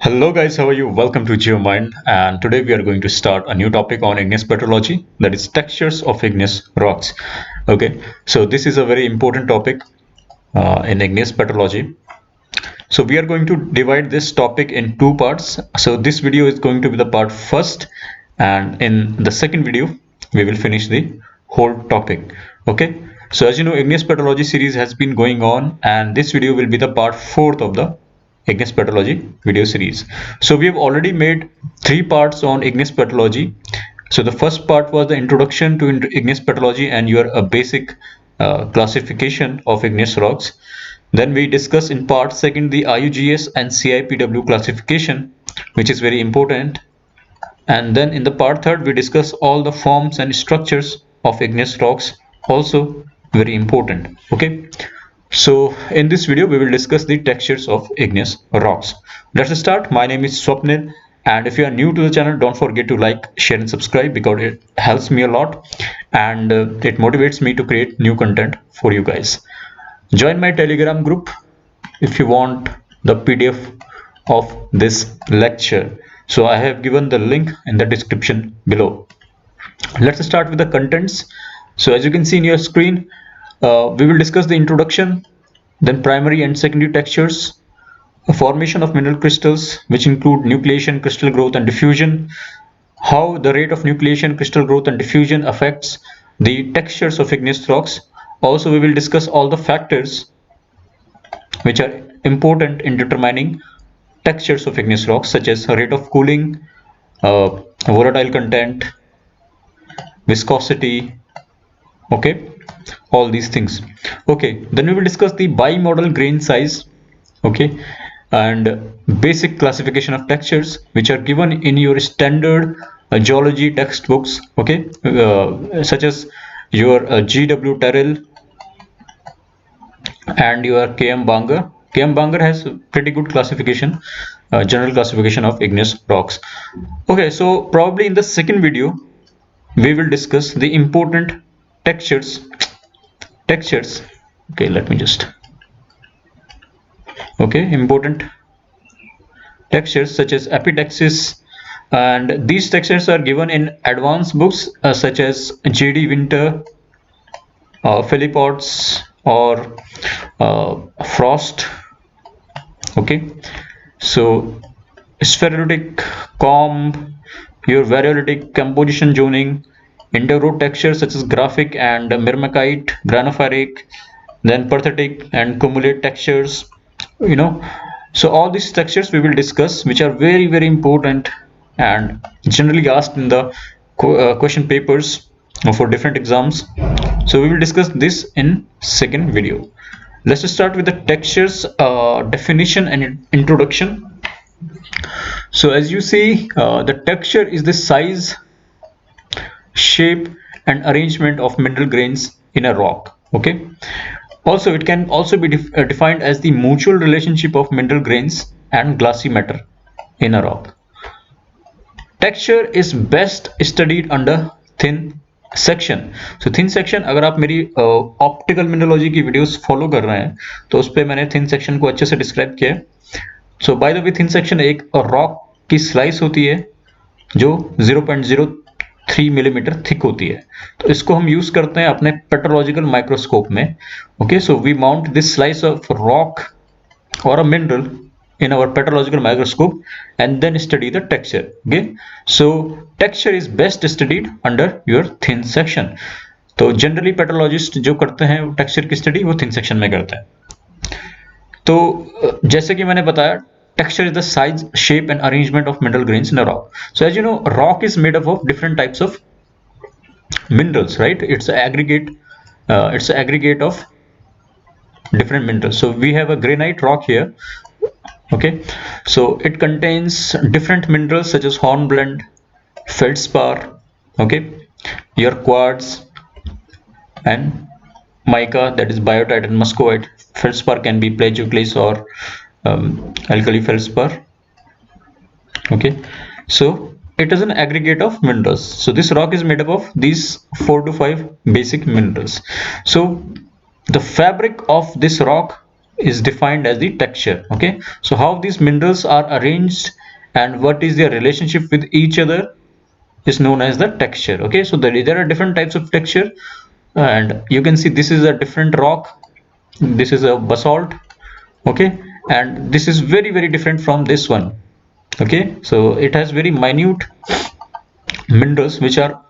Hello guys, how are you? Welcome to GeoMind, and today we are going to start a new topic on igneous petrology, that is textures of igneous rocks. Okay, so this is a very important topic in igneous petrology. So we are going to divide this topic in two parts. So this video is going to be the part first, and in the second video we will finish the whole topic. Okay, so as you know, igneous petrology series has been going on, and this video will be the part fourth of the igneous petrology video series. So we have already made three parts on igneous petrology. So the first part was the introduction to igneous petrology and your basic classification of igneous rocks. Then we discuss in part second the IUGS and CIPW classification, which is very important. And then in the part third we discuss all the forms and structures of igneous rocks, also very important. Okay, so in this video we will discuss the textures of igneous rocks. Let's start. My name is Swapnil, and if you are new to the channel, don't forget to like, share and subscribe, because it helps me a lot and it motivates me to create new content for you guys. Join my Telegram group if you want the PDF of this lecture. So I have given the link in the description below. Let's start with the contents. So as you can see in your screen, we will discuss the introduction, then primary and secondary textures, a formation of mineral crystals, which include nucleation, crystal growth and diffusion, how the rate of nucleation, crystal growth and diffusion affects the textures of igneous rocks. Also we will discuss all the factors which are important in determining textures of igneous rocks, such as rate of cooling, volatile content, viscosity, okay, all these things. Okay, then we will discuss the bimodal grain size, okay, and basic classification of textures which are given in your standard geology textbooks, okay, such as your G.W. Terrell and your K.M. Banger. K.M. Banger has pretty good classification, general classification of igneous rocks. Okay, so probably in the second video we will discuss the important textures. Okay, let me just, okay, important textures such as epitaxis, and these textures are given in advanced books such as J.D. Winter, Phillipotts or Frost. Okay, so spherulitic, comb, your variolytic, composition zoning, intergrowth textures such as graphic and myrmekite, granophyric, then perthitic and cumulate textures, you know. So all these textures we will discuss, which are very important and generally asked in the question papers for different exams. So we will discuss this in second video. Let's start with the textures definition and introduction. So as you see, the texture is the size, shape and arrangement of mineral grains in a rock. Okay, also it can also be defined as the mutual relationship of mineral grains and glassy matter in a rock. Texture is best studied under thin section. So thin section, अगर आप मेरी optical mineralogy की videos follow कर रहे हैं तो उस पर मैंने थिन सेक्शन को अच्छे से डिस्क्राइब किया है. So by the way, thin section एक रॉक की स्लाइस होती है जो 0.03 मिलीमीटर थिक होती है. तो इसको हम यूज करते हैं अपने पेट्रोलॉजिकल माइक्रोस्कोप में. Okay, so we mount this slice of rock or a mineral in our petrological microscope and then study the texture. Okay, so texture is best studied under your thin section. तो generally petrologist जो करते हैं texture की study वो thin section में करते हैं. तो जैसे कि मैंने बताया, texture is the size, shape and arrangement of mineral grains in a rock. So as you know, rock is made up of different types of minerals, right? It's an aggregate of different minerals. So we have a granite rock here. Okay, so it contains different minerals such as hornblende, feldspar, okay, your quartz and mica, that is biotite and muscovite. Feldspar can be plagioclase or alkali feldspar. Okay, so it is an aggregate of minerals. So this rock is made up of these 4 to 5 basic minerals. So the fabric of this rock is defined as the texture. Okay, so how these minerals are arranged and what is their relationship with each other is known as the texture. Okay, so there are different types of texture, and you can see this is a different rock, this is a basalt. Okay, and this is very different from this one. Okay, so it has very minute minerals which are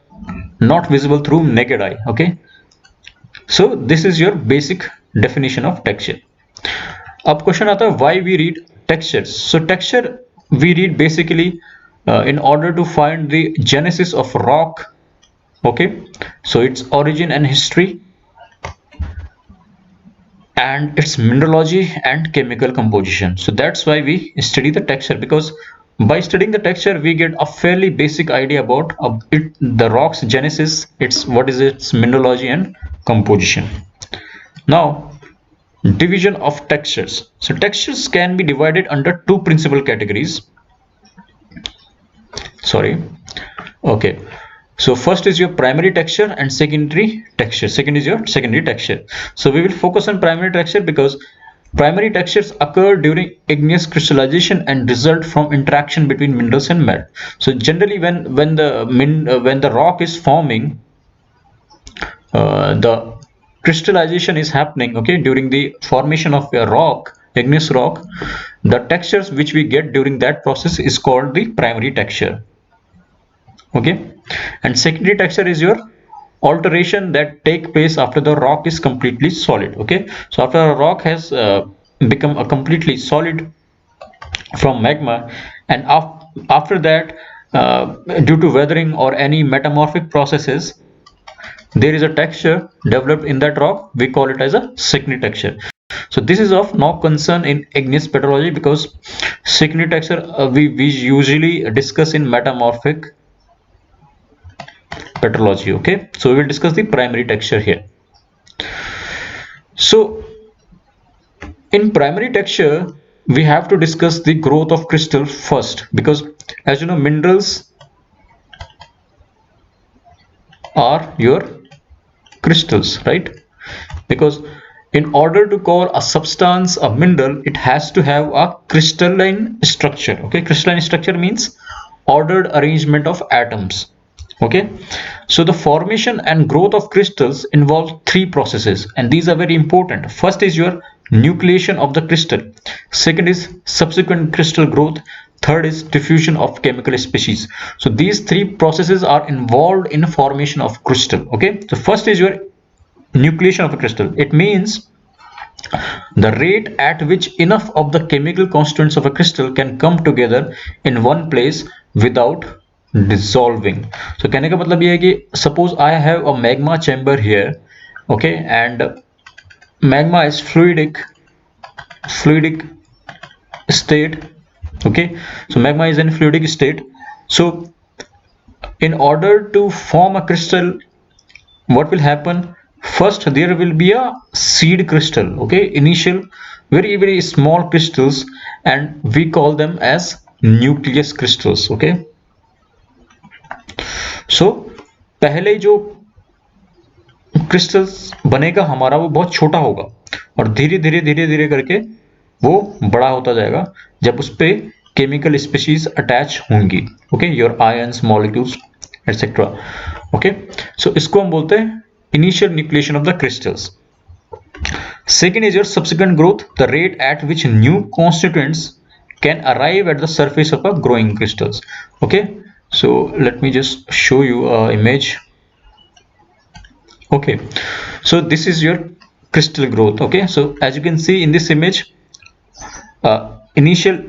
not visible through naked eye. Okay, so this is your basic definition of texture. अब question आता है why we read textures. So texture we read basically in order to find the genesis of rock. Okay, so its origin and history and its mineralogy and chemical composition. So that's why we study the texture, because by studying the texture we get a fairly basic idea about the rock's genesis, what is its mineralogy and composition. Now, division of textures. So textures can be divided under two principal categories. Okay, so first is your primary texture and secondary texture. Second is your secondary texture. So we will focus on primary texture because primary textures occur during igneous crystallization and result from interaction between minerals and melt. So generally when the rock is forming, the crystallization is happening. Okay, during the formation of a rock, igneous rock, the textures which we get during that process is called the primary texture. Okay, and secondary texture is your alteration that take place after the rock is completely solid. Okay, so after a rock has become a completely solid from magma, and after that due to weathering or any metamorphic processes, there is a texture developed in that rock. We call it as a secondary texture. So this is of no concern in igneous petrology, because secondary texture we usually discuss in metamorphic petrology. Okay, so we will discuss the primary texture here. So in primary texture we have to discuss the growth of crystal first, because as you know, minerals are your crystals, right? Because in order to call a substance a mineral, it has to have a crystalline structure. Okay, crystalline structure means ordered arrangement of atoms. Okay, so the formation and growth of crystals involve three processes, and these are very important. First is your nucleation of the crystal, second is subsequent crystal growth, third is diffusion of chemical species. So these three processes are involved in formation of crystal. Okay, so first is your nucleation of a crystal. It means the rate at which enough of the chemical constituents of a crystal can come together in one place without dissolving. So कहने का मतलब ये है कि suppose I have a magma chamber here. Okay, and magma is fluidic state. Okay, so magma is in fluidic state. So in order to form a crystal, what will happen? First there will be a seed crystal. Okay, initial very small crystals, and we call them as nucleus crystals. Okay, so पहले जो crystals बनेगा हमारा वो बहुत छोटा होगा, और धीरे धीरे करके वो बड़ा होता जाएगा जब उस पे केमिकल स्पीशीज अटैच होंगी. Okay, your ions, molecules et cetera. Okay, so इसको हम बोलते हैं initial nucleation of the crystals. Second is your subsequent growth, the rate at which new constituents can arrive at the surface of a growing crystals. Okay, so let me just show you an image. Okay, so this is your crystal growth. Okay, so as you can see in this image, initial,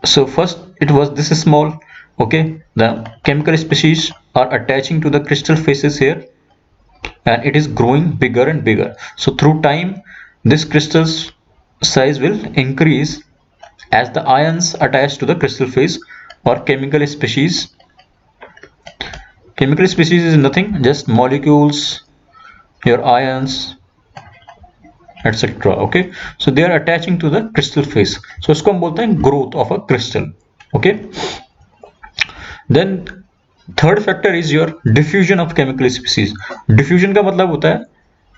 so first it was this small. Okay, the chemical species are attaching to the crystal faces here, and it is growing bigger and bigger. So through time this crystal's size will increase as the ions attached to the crystal face or chemical species. Chemical species is nothing, just molecules, your ions, etc. Okay, so they are attaching to the crystal face. So इसको हम बोलते हैं growth of a crystal. Okay, then third factor is your diffusion of chemical species. Diffusion का मतलब होता है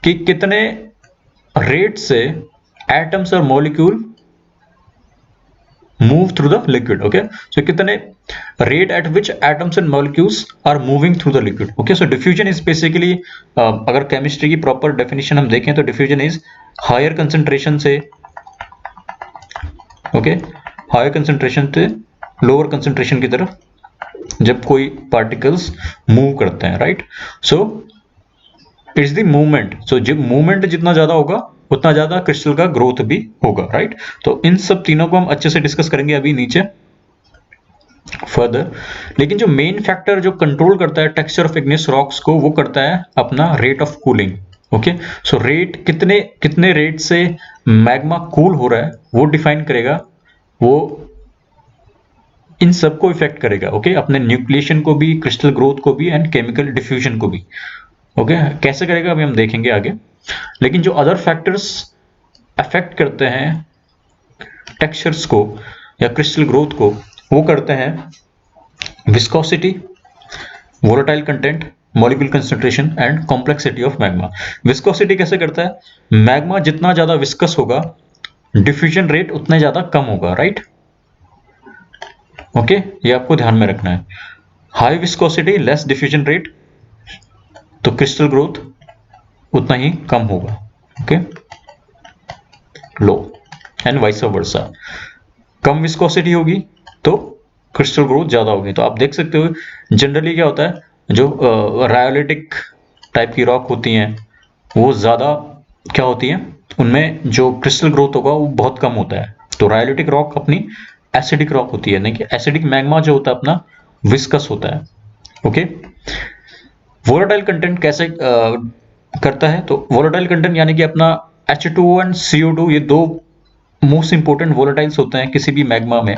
कि कितने रेट से एटम्स और molecule move through the liquid. Okay, so कितने rate at which atoms and molecules are moving through the liquid. Okay, so diffusion is basically, अगर केमिस्ट्री की प्रॉपर डेफिनेशन हम देखें तो डिफ्यूजन इज हायर कंसंट्रेशन से, okay, higher concentration से lower concentration की तरफ जब कोई पार्टिकल्स मूव करते हैं, right. So it's the movement. So जब मूवमेंट जितना ज्यादा होगा उतना ज्यादा क्रिस्टल का ग्रोथ भी होगा, राइट. तो इन सब तीनों को हम अच्छे से डिस्कस करेंगे अभी नीचे फर्दर. लेकिन जो मेन फैक्टर जो कंट्रोल करता है टेक्सचर ऑफ इग्नियस रॉक्स को, वो करता है अपना rate of cooling. Okay, so rate कितने रेट से मैग्मा कूल हो रहा है वो डिफाइन करेगा, वो इन सबको इफेक्ट करेगा. ओके, अपने न्यूक्लिएशन को भी, क्रिस्टल ग्रोथ को भी एंड केमिकल डिफ्यूजन को भी. ओके, कैसे करेगा अभी हम देखेंगे आगे. लेकिन जो अदर फैक्टर्स अफेक्ट करते हैं टेक्सचर्स को या क्रिस्टल ग्रोथ को, वो करते हैं viscosity, volatile content, molecule concentration and complexity of magma. Viscosity कैसे करता है, मैग्मा जितना ज्यादा विस्कस होगा डिफ्यूजन रेट उतना ज्यादा कम होगा, राइट. ओके, ये आपको ध्यान में रखना है. High viscosity less diffusion rate, तो क्रिस्टल ग्रोथ उतना ही कम होगा. Okay, low and vice versa. Come viscosity होगी तो क्रिस्टल ग्रोथ ज्यादा होगी. तो आप देख सकते हो जनरली क्या होता है, जो रायोलिटिक टाइप की रॉक होती हैं वो ज्यादा क्या होती हैं, उनमें जो क्रिस्टल ग्रोथ होगा वो बहुत कम होता है. तो रायोलिटिक रॉक अपनी एसिडिक रॉक होती है, नहीं कि एसिडिक मैग्मा जो होता है अपना विस्कस होता है. ओके, वोलेटाइल कंटेंट कैसे करता है, तो वोलेटाइल कंटेंट यानी कि अपना H2O एंड CO2, ये दो मोस्ट इंपोर्टेंट वोलेटाइल्स होते हैं किसी भी मैग्मा में.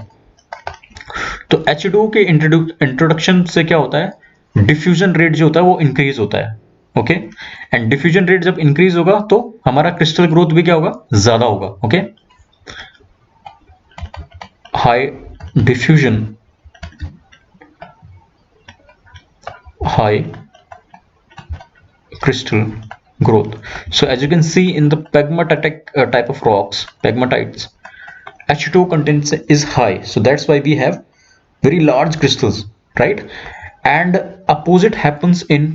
तो H2O के इंट्रोडक्शन से क्या होता है, डिफ्यूजन रेट जो होता है वो इंक्रीज होता है. ओके, एंड डिफ्यूजन रेट जब इंक्रीज होगा तो हमारा क्रिस्टल ग्रोथ भी क्या होगा, ज्यादा होगा. Okay, high diffusion, high crystal growth. So as you can see in the pegmatitic type of rocks, pegmatites, H2O content is high, so that's why we have very large crystals, right. And opposite happens in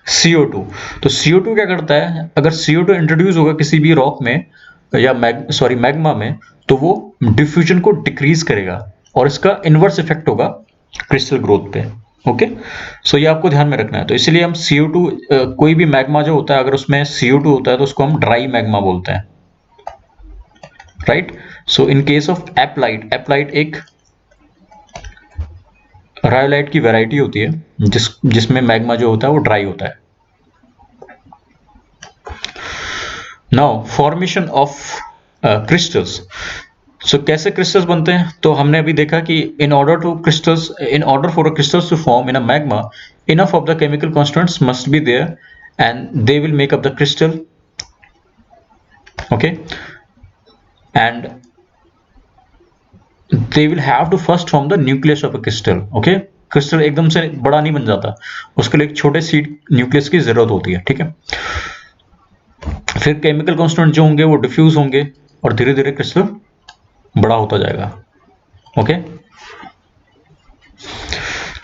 CO2. तो CO2 क्या करता है, अगर CO2 introduce होगा किसी भी rock में या मैग्मा में, तो वो डिफ्यूजन को डिक्रीज करेगा और इसका इनवर्स इफेक्ट होगा क्रिस्टल ग्रोथ पे. ओके, सो ये आपको ध्यान में रखना है. तो इसलिए हम CO2, कोई भी मैग्मा जो होता है अगर उसमें CO2 होता है तो उसको हम ड्राई मैग्मा बोलते हैं, right. So in case of aplite, aplite एक रायोलाइट की वैरायटी होती है जिसमें मैग्मा जो होता है वो ड्राई होता है. Now formation of crystals. So कैसे क्रिस्टल्स बनते हैं, तो हमने अभी देखा कि in order for a crystals to form in a magma, enough of the chemical constants must be there and they will make up the crystal. Okay, and they will have to first form the nucleus of a crystal. Okay, crystal एकदम से बड़ा नहीं बन जाता, उसके लिए एक छोटे सीड न्यूक्लियस की जरूरत होती है. ठीक है, फिर केमिकल कॉन्स्टेंट जो होंगे वो डिफ्यूज होंगे और धीरे धीरे क्रिस्टल बड़ा होता जाएगा. ओके,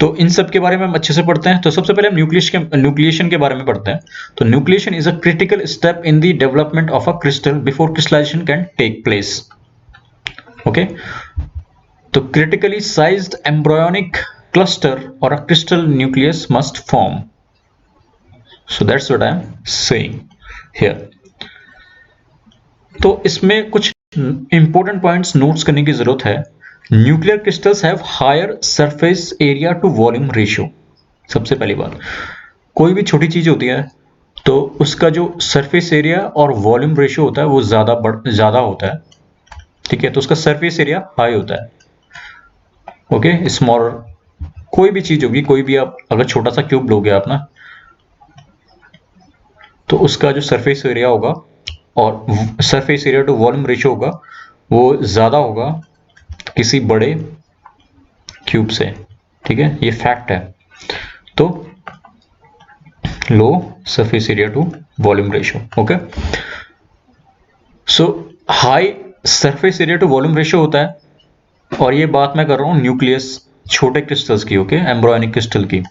तो इन सब के बारे में हम अच्छे से पढ़ते हैं. तो सबसे पहले हम न्यूक्लिएशन के बारे में पढ़ते हैं. तो nucleation is a critical step in the development of a crystal before crystallisation can take place. Okay, तो क्रिटिकली साइज्ड एम्ब्रियोनिक क्लस्टर और a crystal nucleus must form. So that's what I am saying here. तो इसमें कुछ important points notes करने की जरूरत है. Nuclear crystals have higher surface area to volume ratio. सबसे पहली बात, कोई भी छोटी चीज होती है तो उसका जो सरफेस एरिया और वॉल्यूम रेशियो होता है वो ज्यादा होता है. ठीक है, तो उसका सरफेस एरिया हाई होता है. ओके, स्मॉल कोई भी चीज होगी, कोई भी आप अगर छोटा सा क्यूब लोगे आप ना, तो उसका जो सरफेस एरिया होगा और surface area to volume ratio होगा वो ज्यादा होगा किसी बड़े क्यूब से. ठीक है, ये फैक्ट है. तो low surface area to volume ratio. Okay, so high surface area to volume ratio होता है, और ये बात मैं कर रहा हूँ न्यूक्लियस छोटे क्रिस्टल्स की, ओके, एम्ब्रियोनिक क्रिस्टल की।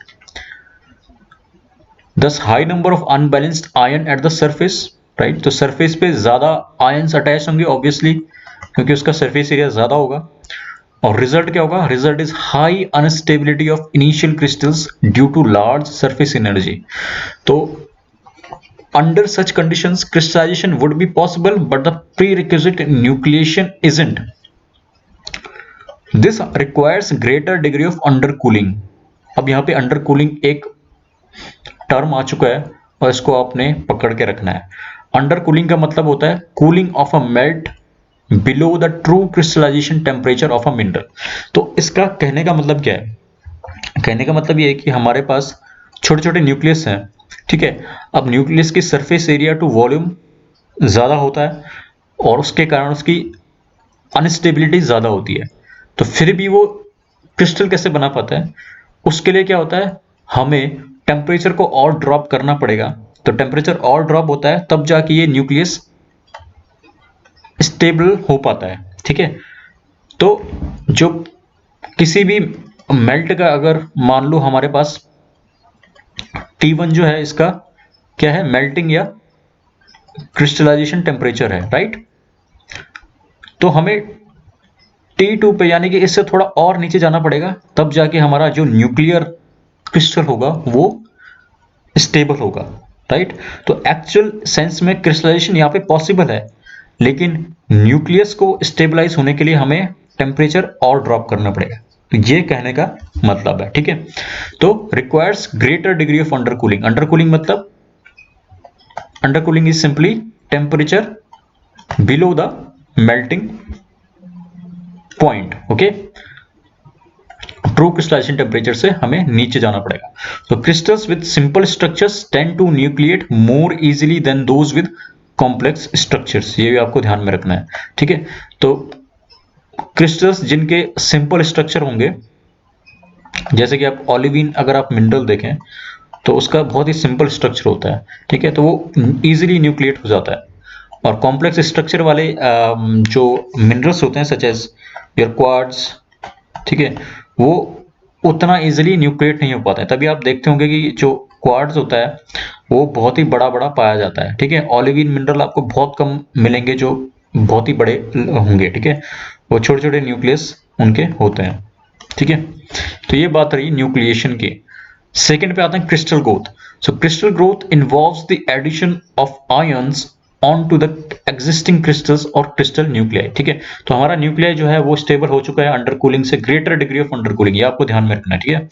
दस high number of unbalanced ion at the surface, right, तो सरफेस पे ज्यादा आयन्स अटैच होंगे ऑब्वियसली, क्योंकि उसका सरफेस एरिया ज्यादा होगा। और रिजल्ट क्या होगा? Result is high instability of initial crystals due to large surface energy. तो under such conditions crystallization would be possible, but the prerequisite nucleation isn't. This requires greater degree of undercooling. अब यहाँ पे undercooling एक term आ चुका है और इसको आपने पकड़ के रखना है। undercooling का मतलब होता है cooling of a melt below the true crystallization temperature of a mineral। तो इसका कहने का मतलब क्या है? कहने का मतलब ये है कि हमारे पास छोटे छोटे न्यूक्लियस हैं, ठीक है। अब न्यूक्लियस की सरफेस एरिया टू वॉल्यूम ज़्यादा होता है और उसके कारण उसकी अनस्टेबिलिटी ज़्यादा होती है, तो फिर भी वो क्रिस्टल कैसे बना पाता है? उसके लिए क्या होता है, हमें टेम्परेचर को और ड्रॉप करना पड़ेगा। तो टेम्परेचर और ड्रॉप होता है तब जाके ये न्यूक्लियस स्टेबल हो पाता है, ठीक है। तो जो किसी भी मेल्ट का, अगर मान लो हमारे पास T1 जो है, इसका क्या है? मेल्टिंग या क्रिस्टलाइजेशन टेम्परेचर है, राइट। तो हमें T2 पे, यानी कि इससे थोड़ा और नीचे जाना पड़ेगा, तब जाके हमारा जो न्यूक्लियर क्रिस्टल होगा वो स्टेबल होगा, राइट। तो एक्चुअल सेंस में क्रिस्टलाइजेशन यहाँ पे पॉसिबल है, लेकिन न्यूक्लियस को स्टेबलाइज होने के लिए हमें टेम्परेचर और ड्रॉप करना पड़ेगा। तो ये कहने का मतलब है, ठीक है। तो requires greater degree of undercooling. Undercooling मतलब, undercooling is simply temperature below the melting point, okay. True crystallization temperature से हमें नीचे जाना पड़ेगा। तो crystals with simple structures tend to nucleate more easily than those with complex structures, ये भी आपको ध्यान में रखना है, ठीक है। तो क्रिस्टल्स जिनके सिंपल स्ट्रक्चर होंगे, जैसे कि आप ओलिविन, अगर आप मिनरल देखें तो उसका बहुत ही सिंपल स्ट्रक्चर होता है, ठीक है, तो वो इजीली न्यूक्लिएट हो जाता है। और कॉम्प्लेक्स स्ट्रक्चर वाले जो मिनरल्स होते हैं, सच एज योर क्वार्ट्ज, ठीक है, वो उतना इजीली न्यूक्लिएट नहीं हो पाता है। तभी आप देखते होंगे कि जो क्वार्ट्ज होता है वो बहुत ही बड़ा बड़ा पाया जाता है, ठीक है। ओलिविन मिनरल आपको बहुत कम मिलेंगे जो बहुत ही बड़े होंगे, ठीक है, वो छोटे छोटे न्यूक्लियस उनके होते हैं, ठीक है। तो ये बात रही न्यूक्लिएशन की। सेकेंड पे आते हैं crystal growth. So crystal growth involves the addition of ions on to the existing crystals और क्रिस्टल न्यूक्लियाई, ठीक है। तो हमारा न्यूक्लियाई जो है वो स्टेबल हो चुका है अंडर कूलिंग से, greater degree of under cooling, ये आपको ध्यान में रखना है, ठीक है।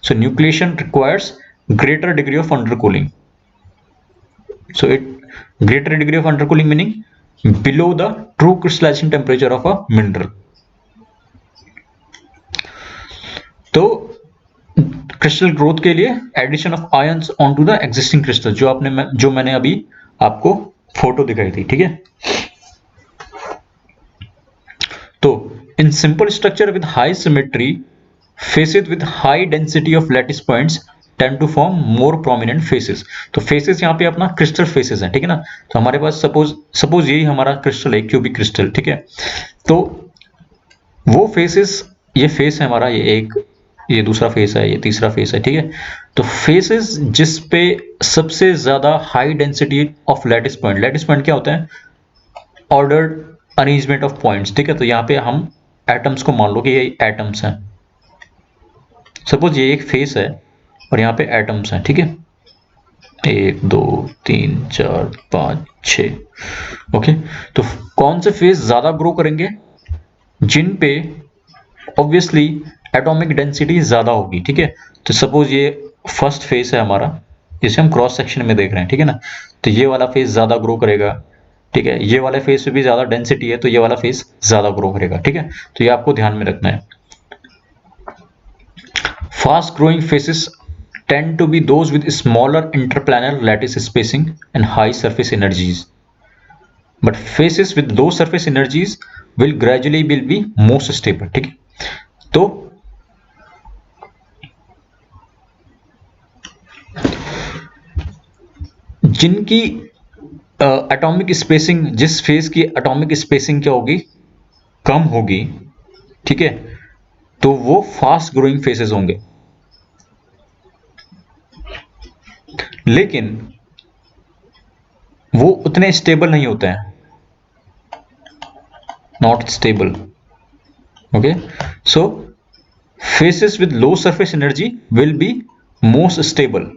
So nucleation requires greater degree of undercooling. So it greater degree of undercooling meaning below the true crystallization temperature of a mineral. तो क्रिस्टल ग्रोथ के लिए addition of ions on to the existing crystal, जो मैंने अभी आपको photo दिखाई थी, ठीक है। तो in simple structure with high symmetry, faces with high density of lattice points tend to form more prominent faces. तो फेसेस यहाँ पे अपना क्रिस्टल फेसेस हैं, ठीक है ना। तो हमारे पास सपोज यही हमारा क्रिस्टल है, क्यूबिक क्रिस्टल, ठीक है। तो वो फेसेस, ये फेस है हमारा, ये एक, ये दूसरा फेस है, ये तीसरा फेस है, ठीक है। तो फेसेस जिस पे सबसे ज्यादा high density of lattice point क्या होता है? ऑर्डर्ड अरेंजमेंट ऑफ पॉइंट्स, ठीक है। तो यहाँ पे हम एटम्स को मान लो कि ये एटम्स हैं, सपोज ये एक फेस है और यहाँ पे एटम्स हैं, ठीक है, 1 2 3 4 5 6, ओके। तो कौन से फेस ज्यादा ग्रो करेंगे? जिन पे ऑब्वियसली एटॉमिक डेंसिटी ज्यादा होगी, ठीक है। तो सपोज ये फर्स्ट फेस है हमारा, जिसे हम क्रॉस सेक्शन में देख रहे हैं, ठीक है ना। तो ये वाला फेस ज्यादा ग्रो करेगा, ठीक है। ये वाले फेस पे भी ज्यादा डेंसिटी है तो ये वाला फेस ज्यादा ग्रो करेगा, ठीक है। तो ये आपको ध्यान में रखना है। Fast growing faces tend to be those with smaller interplanar lattice spacing and high surface energies, but faces with low surface energies will gradually be most stable, ठीक है। तो जिनकी एटॉमिक स्पेसिंग, जिस फेज की एटॉमिक स्पेसिंग क्या होगी, कम होगी, ठीक है, तो वो फास्ट ग्रोइंग फेसेस होंगे। लेकिन वो उतने स्टेबल नहीं होते हैं, not stable. Okay, so faces with low surface energy will be most stable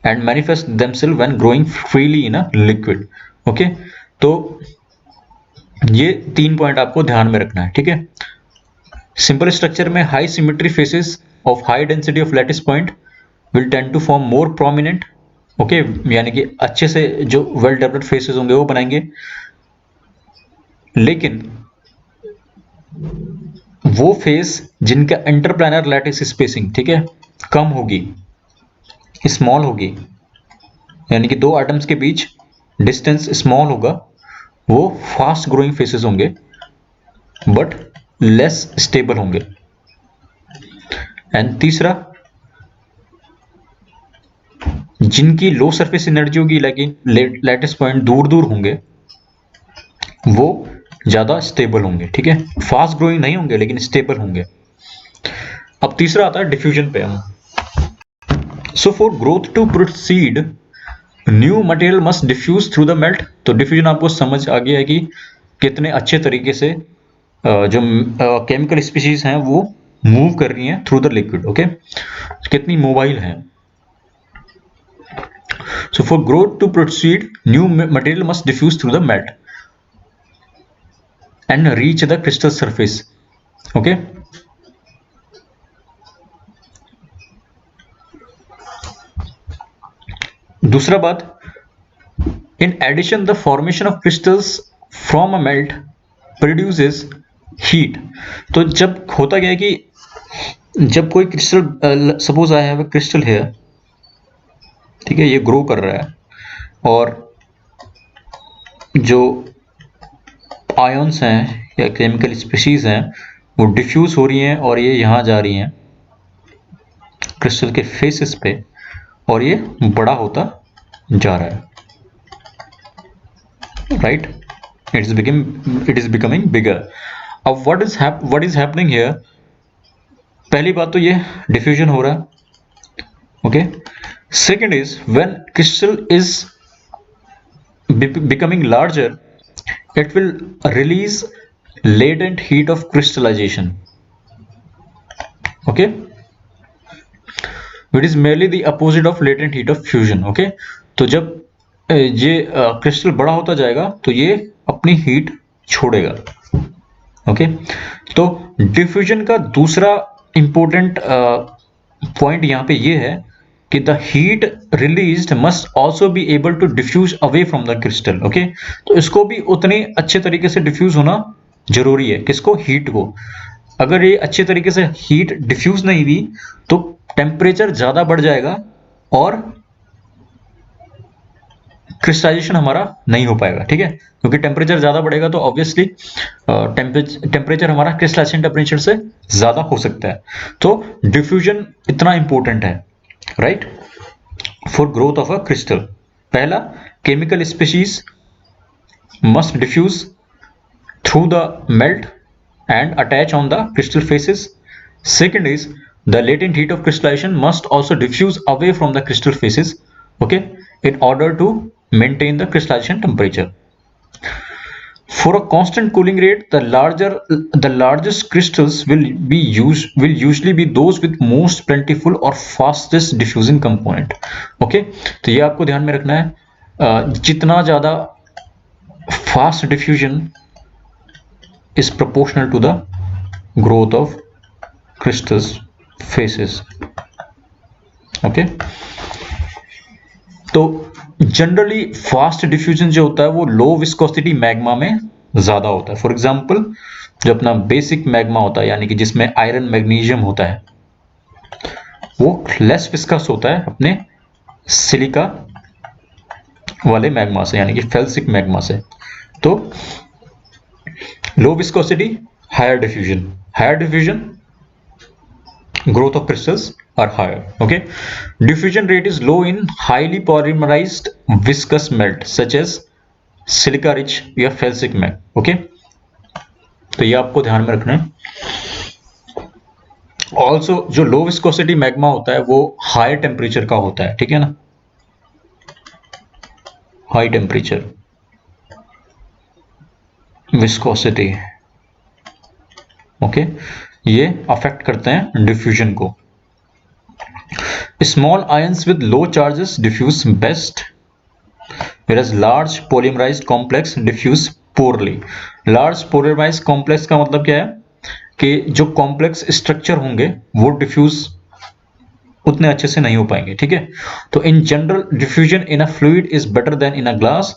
and manifest themselves when growing freely in a liquid। Okay, तो ये 3 पॉइंट आपको ध्यान में रखना है, ठीक है। सिंपल स्ट्रक्चर में high symmetry faces of high density of lattice point will tend to form more prominent. Okay, यानी कि अच्छे से जो वेल डेवलप्ड फेसेस होंगे वो बनाएंगे। लेकिन वो फेस जिनका इंटरप्लानर लैटिस स्पेसिंग, ठीक है, कम होगी, स्मॉल होगी, यानी कि दो एटम्स के बीच डिस्टेंस स्मॉल होगा, वो फास्ट ग्रोइंग फेसेस होंगे बट लेस स्टेबल होंगे। एंड तीसरा, जिनकी लो सरफेस एनर्जी होगी लेकिन लैटिस पॉइंट दूर दूर होंगे, वो ज्यादा स्टेबल होंगे, ठीक है। फास्ट ग्रोइंग नहीं होंगे लेकिन स्टेबल होंगे। अब तीसरा आता है डिफ्यूजन पे हम। So for growth to proceed new material must diffuse through the melt. तो डिफ्यूजन आपको समझ आ गया है कि कितने अच्छे तरीके से जो केमिकल स्पीशीज हैं वो मूव कर रही हैं थ्रू द लिक्विड। ओके, कितनी मोबाइल हैं। So for growth to proceed new material must diffuse through the melt and reach the crystal surface. Okay, दूसरा बात, in addition the formation of crystals from a melt produces heat. तो जब होता क्या है कि जब कोई crystal, suppose I have a crystal here, ठीक है, ये ग्रो कर रहा है और जो आयंस हैं या केमिकल स्पीशीज हैं वो डिफ्यूज हो रही हैं और ये यहाँ जा रही हैं क्रिस्टल के फेसेस पे और ये बड़ा होता जा रहा है, राइट। इट इज बिकमिंग बिगर। अब व्हाट इज हैपनिंग हियर, पहली बात तो ये डिफ्यूजन हो रहा है। Okay, second is when crystal is becoming larger it will release latent heat of crystallization। okay, it is merely the opposite of latent heat of fusion। okay, तो जब ये क्रिस्टल बड़ा होता जाएगा तो ये अपनी हीट छोड़ेगा। ओके, तो डिफ्यूजन का दूसरा इंपॉर्टेंट पॉइंट यहाँ पे ये है कि the heat released must also be able to diffuse away from the crystal। Okay, तो इसको भी उतने अच्छे तरीके से डिफ्यूज होना जरूरी है। किसको? हीट को। अगर ये अच्छे तरीके से हीट डिफ्यूज नहीं हुई तो टेम्परेचर ज्यादा बढ़ जाएगा और क्रिस्टलाइजेशन हमारा नहीं हो पाएगा, ठीक है, क्योंकि टेम्परेचर ज्यादा बढ़ेगा तो ऑब्वियसली टेम्परेचर हमारा क्रिस्टलाइजेशन टेम्परेचर से ज्यादा हो सकता है। तो डिफ्यूजन इतना इंपॉर्टेंट है, right, for growth of a crystal. पहला, chemical species must diffuse through the melt and attach on the crystal faces। Second is the latent heat of crystallization must also diffuse away from the crystal faces, okay, in order to maintain the crystallization temperature। For a constant cooling rate, the largest crystals will usually be those with most plentiful or fastest diffusing component। okay, तो ये आपको ध्यान में रखना है, जितना ज्यादा fast diffusion is proportional to the growth of crystals faces। okay, तो जनरली फास्ट डिफ्यूजन जो होता है वो लो विस्कोसिटी मैग्मा में ज्यादा होता है। फॉर एग्जांपल, जो अपना बेसिक मैग्मा होता है यानी कि जिसमें आयरन मैग्नीशियम होता है वो लेस विस्कस होता है अपने सिलिका वाले मैग्मा से यानी कि फेल्सिक मैग्मा से। तो low viscosity, higher diffusion growth of crystals are higher. Okay, diffusion rate is low in highly polymerized viscous melt such as silica rich या फेल्सिक मैग. ओके, तो ये आपको ध्यान में रखना है. ऑल्सो जो लो विस्कोसिटी मैग्मा होता है वो हाई टेम्परेचर का होता है, ठीक है ना, हाई टेम्परेचर विस्कोसिटी. ओके, ये अफेक्ट करते हैं डिफ्यूजन को. Small ions with low charges diffuse best, whereas large polymerized complex diffuse poorly. large polymerized complex का मतलब क्या है कि जो कॉम्प्लेक्स स्ट्रक्चर होंगे वो डिफ्यूज उतने अच्छे से नहीं हो पाएंगे, ठीक है. तो in general diffusion in a fluid is better than in a glass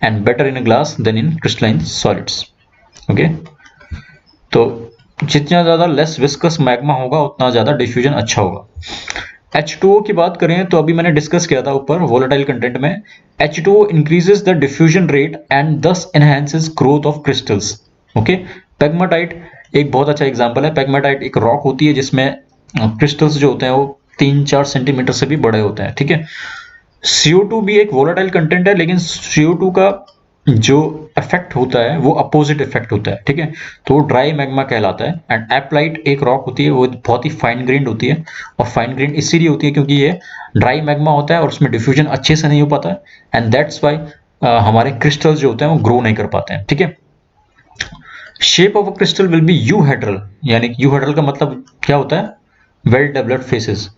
and better in a glass than in crystalline solids. Okay, तो जितना ज्यादा लेस विस्कस मैग्मा होगा उतना ज्यादा डिफ्यूजन अच्छा होगा. H2O की बात करें तो अभी मैंने डिस्कस किया था ऊपर वोलेटाइल कंटेंट में. H2O increases the diffusion rate and thus enhances growth of crystals. Okay, pegmatite एक बहुत अच्छा एग्जांपल है. पेग्माटाइट एक रॉक होती है जिसमें क्रिस्टल्स जो होते हैं वो 3-4 सेंटीमीटर से भी बड़े होते हैं, ठीक है. CO2 भी एक वोलेटाइल कंटेंट है, लेकिन CO2 का जो इफेक्ट होता है वो अपोजिट इफेक्ट होता है, ठीक है. तो वो ड्राई मैग्मा कहलाता है. एंड एप्लाइट एक रॉक होती है, वो बहुत ही फाइन ग्रेन्ड होती है. और फाइन ग्रेन्ड इसीलिए होती है क्योंकि ये ड्राई मैग्मा होता है और उसमें डिफ्यूजन अच्छे से नहीं हो पाता है. एंड दैट्स वाई हमारे क्रिस्टल्स जो होते हैं वो ग्रो नहीं कर पाते हैं, ठीक है. Shape of a crystal will be euhedral, यानी यूहेड्रल का मतलब क्या होता है, well developed faces.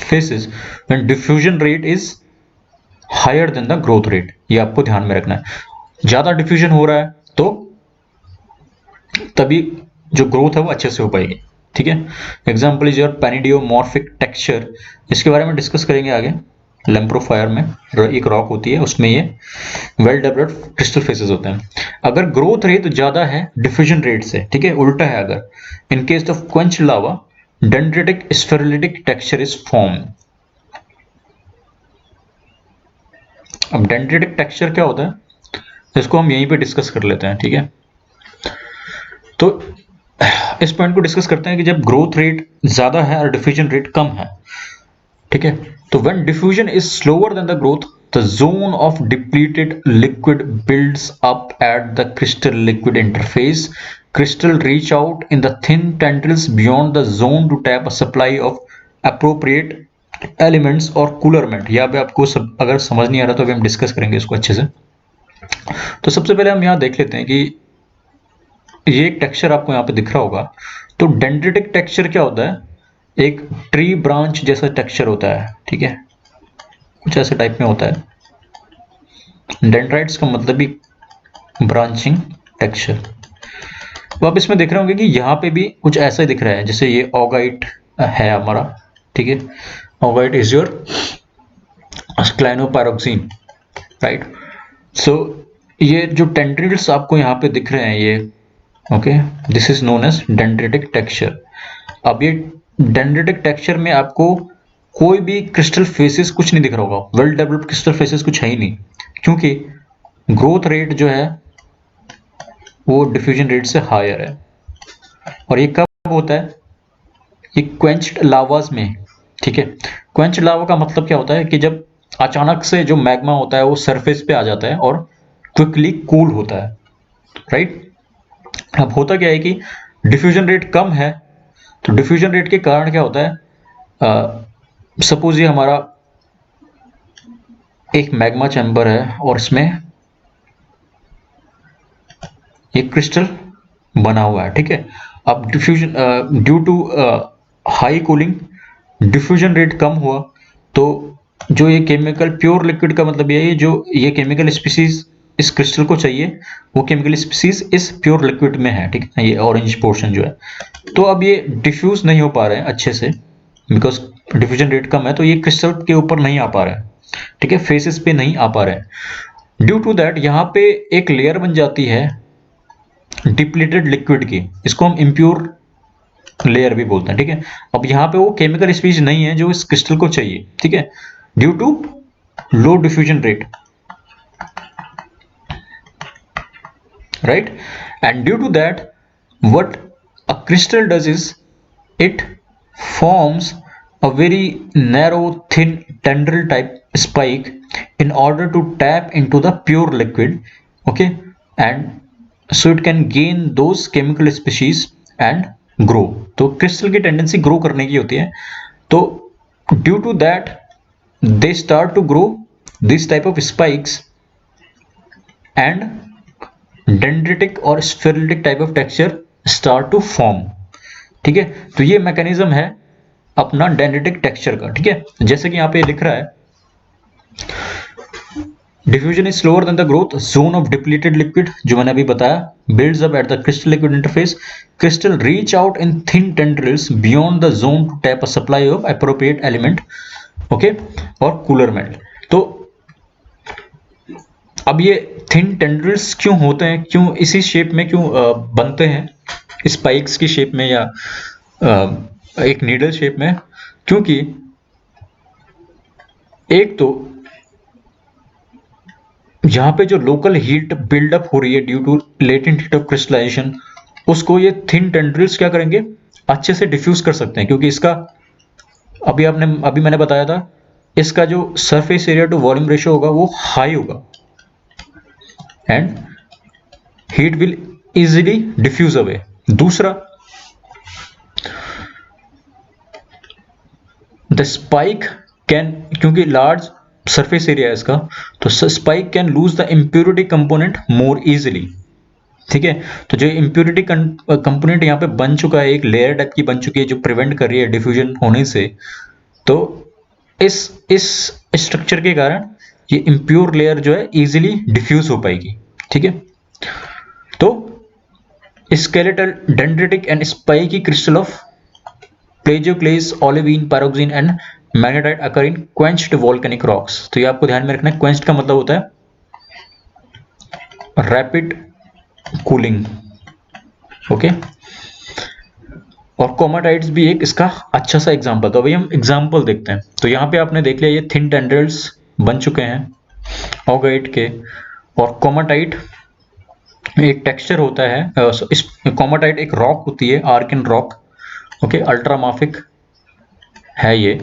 Faces when diffusion rate is higher than the growth rate. ये आपको ध्यान में रखना है. ज्यादा डिफ्यूजन हो रहा है तो तभी जो ग्रोथ है वो अच्छे से हो पाएगी, ठीक है. Example is your panidiomorphic texture. इसके बारे में डिस्कस करेंगे आगे. लैम्प्रोफायर में एक रॉक होती है, उसमें ये वेल डेवलप्ड क्रिस्टल फेसेस होते हैं. अगर ग्रोथ रेट ज्यादा है डिफ्यूजन रेट से, ठीक है, उल्टा है अगर, इन case of quench lava dendritic spherulitic texture is formed. अब dendritic texture क्या होता है इसको हम यहीं पे डिस्कस कर लेते हैं, ठीक है. तो इस पॉइंट को डिस्कस करते हैं कि जब ग्रोथ रेट ज्यादा है और डिफ्यूजन रेट कम है, ठीक है, तो when diffusion is slower than the growth, the zone of depleted liquid builds up at the crystal liquid interface. Crystal reach out in the thin tendrils beyond the zone to tap a supply of appropriate elements or coolerment. यहाँ पे आपको अगर समझ नहीं आ रहा तो अभी हम डिस्कस करेंगे इसको अच्छे से. तो सबसे पहले हम यहाँ देख लेते हैं कि ये एक टेक्सचर आपको यहाँ पे दिख रहा होगा. तो डेंड्रिटिक टेक्सचर क्या होता है, एक ट्री ब्रांच जैसा टेक्सचर होता है, ठीक है, कुछ ऐसे टाइप में होता है. डेंड्राइट्स का मतलब भी ब्रांचिंग टेक्सचर. तो आप इसमें देख रहे होंगे कि यहाँ पे भी कुछ ऐसा ही दिख रहा है, जैसे ये ऑगाइट है हमारा, ठीक है. ऑगाइट इज योर क्लाइनोपैरोक्सीन, राइट. सो ये जो टेंड्रिल्स आपको यहाँ पे दिख रहे हैं ये, okay, this is known as dendritic texture. अब ये डेंड्रिटिक टेक्सचर में आपको कोई भी क्रिस्टल फेसेस कुछ नहीं दिख रहा होगा, वेल डेवलप्ड क्रिस्टल फेसेस कुछ है ही नहीं, क्योंकि ग्रोथ रेट जो है वो डिफ्यूजन रेट से हायर है. और ये कब होता है, ये क्वेंच्ड लावास में, ठीक है. क्वेंच्ड लावा का मतलब क्या होता है कि जब अचानक से जो मैग्मा होता है वो सरफेस पे आ जाता है और क्विकली कूल होता है, राइट. अब होता क्या है कि डिफ्यूजन रेट कम है, तो डिफ्यूजन रेट के कारण क्या होता है, सपोज ये हमारा एक मैग्मा चैम्बर है और इसमें एक क्रिस्टल बना हुआ है, ठीक है. अब diffusion due to high cooling diffusion rate कम हुआ, तो जो ये केमिकल प्योर लिक्विड का मतलब ये है, जो ये केमिकल स्पीसीज इस क्रिस्टल को चाहिए वो केमिकल स्पीसीज इस प्योर लिक्विड में है, ठीक है, ये ऑरेंज पोर्शन जो है. तो अब ये डिफ्यूज नहीं हो पा रहे हैं अच्छे से, बिकॉज डिफ्यूजन रेट कम है, तो ये क्रिस्टल के ऊपर नहीं आ पा रहे हैं, ठीक है, फेसेस पे नहीं आ पा रहे हैं. ड्यू टू दैट यहाँ पे एक लेयर बन जाती है डिप्लीटेड लिक्विड की, इसको हम इम्प्योर लेयर भी बोलते हैं, ठीक है. अब यहाँ पे वो केमिकल स्पीसीज नहीं है जो इस क्रिस्टल को चाहिए, ठीक है, due to low diffusion rate. right? And due to that, what a crystal does is it forms a very narrow thin tendril type spike in order to tap into the pure liquid, okay, and so it can gain those chemical species and grow. तो crystal की tendency grow करने की होती है, तो due to that they start to grow this type of spikes and dendritic और spherulitic type of texture start to form, ठीक है। तो ये मैकेनिज्म है अपना डेंड्रिटिक टेक्सचर का, ठीक है। जैसे कि यहाँ पे लिख रहा है, diffusion is slower than the growth zone of depleted liquid, जो मैंने अभी बताया, builds up at the crystal liquid interface, crystal reach out in thin tendrils beyond the zone to tap a supply of appropriate element, okay, और cooler melt. तो अब ये thin tendrils क्यों होते हैं, क्यों इसी शेप में क्यों बनते हैं, स्पाइक्स की शेप में या एक नीडल शेप में? क्योंकि एक तो यहां पे जो लोकल हीट बिल्डअप हो रही है due to latent heat of crystallisation, उसको ये थिन टेंड्रिल्स क्या करेंगे, अच्छे से डिफ्यूज कर सकते हैं, क्योंकि इसका अभी मैंने बताया था, इसका जो surface area to volume ratio होगा वो हाई होगा and heat will easily diffuse away. दूसरा, द स्पाइक कैन, क्योंकि लार्ज सरफेस एरिया है इसका, तो spike can lose the impurity component more easily, ठीक है। तो जो इम्प्योरिटी कंपोनेंट यहाँ पे बन चुका है, एक लेयर टाइप की बन चुकी है जो प्रिवेंट कर रही है डिफ्यूजन होने से, तो इस स्ट्रक्चर के कारण ये इम्प्योर लेयर जो है इजीली डिफ्यूज हो पाएगी, ठीक है। तो skeletal dendritic and spiky crystal of plagioclase, olivine, pyroxene and magnetite occur in quenched volcanic rocks. तो ये आपको ध्यान में रखना है, क्वेंच्ड का मतलब होता है रैपिड कूलिंग, ओके। और कोमाटाइट्स भी एक इसका अच्छा सा एग्जांपल। तो अभी हम एग्जांपल देखते हैं। तो यहाँ पे आपने देख लिया, ये थिन टेंड्रिल्स बन चुके हैं ऑगाइट के, और कोमाटाइट एक टेक्सचर होता है, इस कोमाटाइट एक रॉक होती है, आर्किन रॉक, ओके, अल्ट्रामाफिक है ये।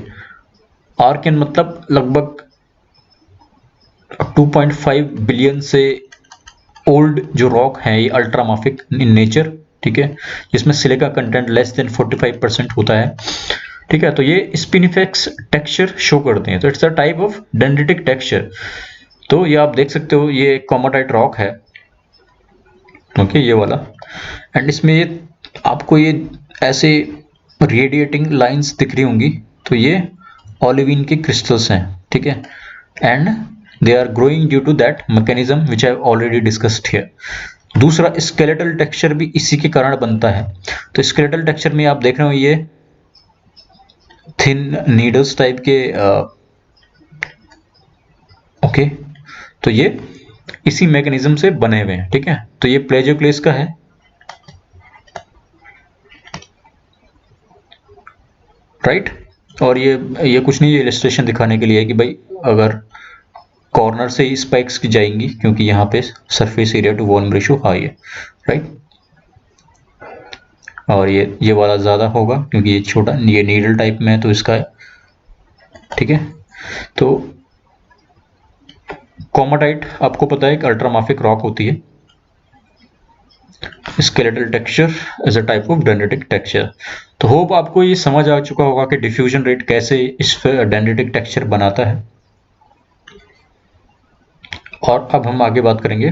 आर्किन मतलब लगभग 2.5 बिलियन से ओल्ड जो रॉक है, ये अल्ट्रामाफिक इन नेचर, ठीक है, जिसमें सिलिका कंटेंट लेस देन 45% होता है, ठीक है। तो ये स्पिनिफेक्स टेक्सचर शो करते हैं, तो it's a type of dendritic texture. तो ये आप देख सकते हो, ये कोमाटाइट रॉक है, ओके, ये वाला, एंड इसमें ये आपको ये ऐसे रेडिएटिंग लाइंस दिख रही होंगी, तो ये ओलिवीन के क्रिस्टल्स हैं, ठीक है, and they are growing due to that mechanism which I have already discussed here. दूसरा, स्केलेटल टेक्सचर भी इसी के कारण बनता है। तो स्केलेटल टेक्सचर में आप देख रहे हो ये थिन नीडल्स टाइप के, ओके, तो ये इसी मैकेनिज्म से बने हुए हैं, ठीक है। तो ये प्लेजियोक्लेस का है, राइट, और ये कुछ नहीं, ये इलस्ट्रेशन दिखाने के लिए है कि भाई अगर कॉर्नर से ही स्पाइक्स की जाएंगी, क्योंकि यहाँ पे surface area to volume ratio high है, राइट, और ये वाला ज़्यादा होगा क्योंकि ये छोटा, ये नीडल टाइप में है, तो इसका, ठीक है। तो कोमाटाइट आपको पता है एक अल्ट्रामाफिक रॉक होती है। Skeletal texture as a type of dendritic texture. तो होप आपको ये समझ आ चुका होगा कि डिफ्यूजन रेट कैसे इस डेंड्रिटिक टेक्सचर बनाता है। और अब हम आगे बात करेंगे,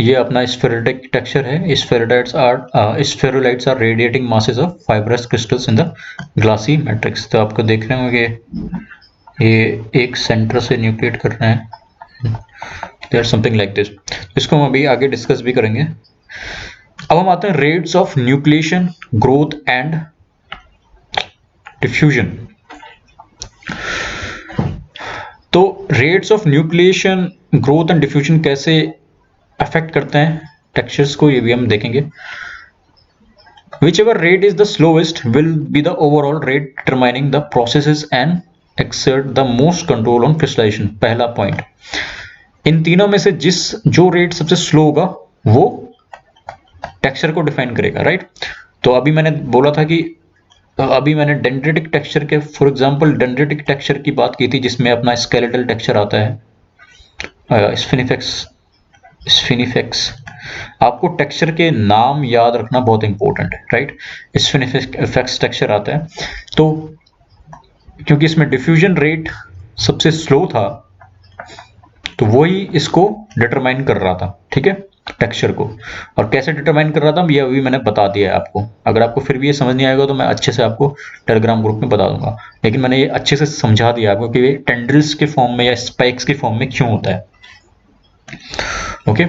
ये अपना स्फेरुलेटिक टेक्सचर है। Spherulites are radiating masses of fibrous crystals in the glassy matrix. तो आपको देख रहे होंगे ये एक सेंटर से न्यूक्लिएट कर रहे हैं, देयर समथिंग लाइक दिस। इसको हम अभी आगे डिस्कस भी करेंगे। अब हम आते हैं rates of nucleation, growth and diffusion. तो rates of nucleation, growth and diffusion कैसे अफेक्ट करते हैं टेक्सचर्स को, ये भी हम देखेंगे। Whichever rate is the slowest will be the overall rate determining the processes and exert the most control on crystallization। पहला पॉइंट, इन तीनों में से जो रेट सबसे स्लो होगा वो टेक्सचर को डिफाइन करेगा, राइट। तो अभी मैंने बोला था कि अभी मैंने डेंड्रिटिक टेक्सचर के फॉर एग्जांपल डेंड्रिटिक टेक्सचर की बात की थी, जिसमें अपना स्केलेटल टेक्सचर आता है, स्फिनिफेक्स। आपको टेक्सचर के नाम याद रखना बहुत इंपॉर्टेंट है, राइट। स्फिनिफेक्स टेक्सचर आता है, तो क्योंकि इसमें डिफ्यूजन रेट सबसे स्लो था तो वही इसको डिटरमाइन कर रहा था, ठीक है, टेक्सचर को। और कैसे डिटरमाइन कर रहा था ये अभी मैंने बता दिया है आपको। अगर आपको फिर भी ये समझ नहीं आएगा तो मैं अच्छे से आपको टेलीग्राम ग्रुप में बता दूंगा, लेकिन मैंने ये अच्छे से समझा दिया आपको कि ये टेंड्रिल्स के फॉर्म में या स्पाइक्स के फॉर्म में क्यों होता है। Okay,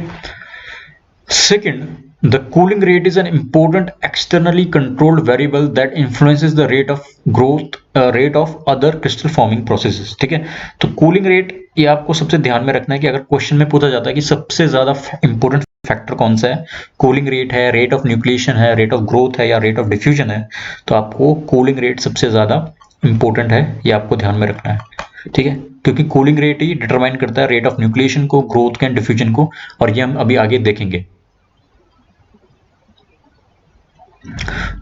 second, the cooling rate is an important externally controlled variable that influences the rate of growth rate of other crystal forming processes, ठीक है। तो कूलिंग रेट ये आपको सबसे ध्यान में रखना है कि अगर क्वेश्चन में पूछा जाता है कि सबसे ज्यादा इंपॉर्टेंट फैक्टर कौन सा है, कूलिंग रेट है, रेट ऑफ न्यूक्लिएशन है, रेट ऑफ ग्रोथ है या रेट ऑफ डिफ्यूजन है, तो आपको कूलिंग रेट सबसे ज्यादा इंपॉर्टेंट है, ये आपको ध्यान में रखना है, ठीक है। क्योंकि कूलिंग रेट ही डिटरमाइन करता है रेट ऑफ न्यूक्लिएशन को, ग्रोथ के, डिफ्यूजन को, और ये हम अभी आगे देखेंगे।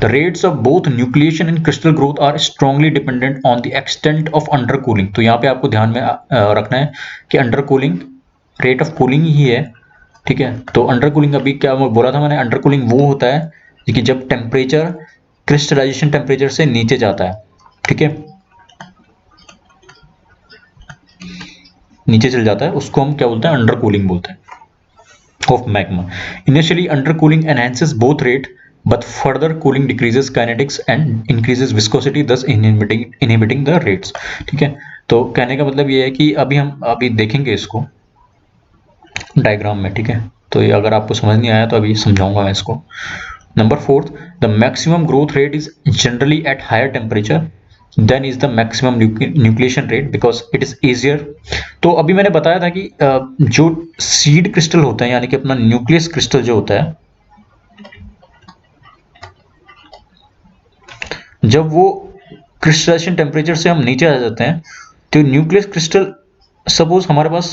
The rates of both nucleation and crystal growth are strongly dependent on the extent of undercooling। तो यहाँ पे आपको ध्यान में रखना है कि अंडरकूलिंग रेट ऑफ कूलिंग ही है, ठीक है। तो अंडरकूलिंग अभी क्या बोला था मैंने, अंडरकूलिंग वो होता है कि जब टेम्परेचर क्रिस्टलाइजेशन टेम्परेचर से नीचे जाता है, ठीक है, नीचे चल जाता है, उसको हम क्या बोलते हैं, अंडरकूलिंग बोलते हैं of magma. Initially undercooling enhances both rate but further cooling decreases kinetics and increases viscosity, thus inhibiting the rates, ठीक है। तो कहने का मतलब ये है कि हम अभी देखेंगे इसको डायग्राम में, ठीक है। तो ये अगर आपको समझ नहीं आया तो अभी समझाऊंगा मैं इसको। Number 4, the maximum growth rate is generally at higher temperature than is the maximum nucleation rate because it is easier. तो अभी मैंने बताया था कि जो सीड क्रिस्टल होता है यानी कि अपना न्यूक्लियस क्रिस्टल जो होता है, जब वो क्रिस्टलाइजेशन टेम्परेचर से हम नीचे आ जाते हैं तो न्यूक्लियस क्रिस्टल, सपोज हमारे पास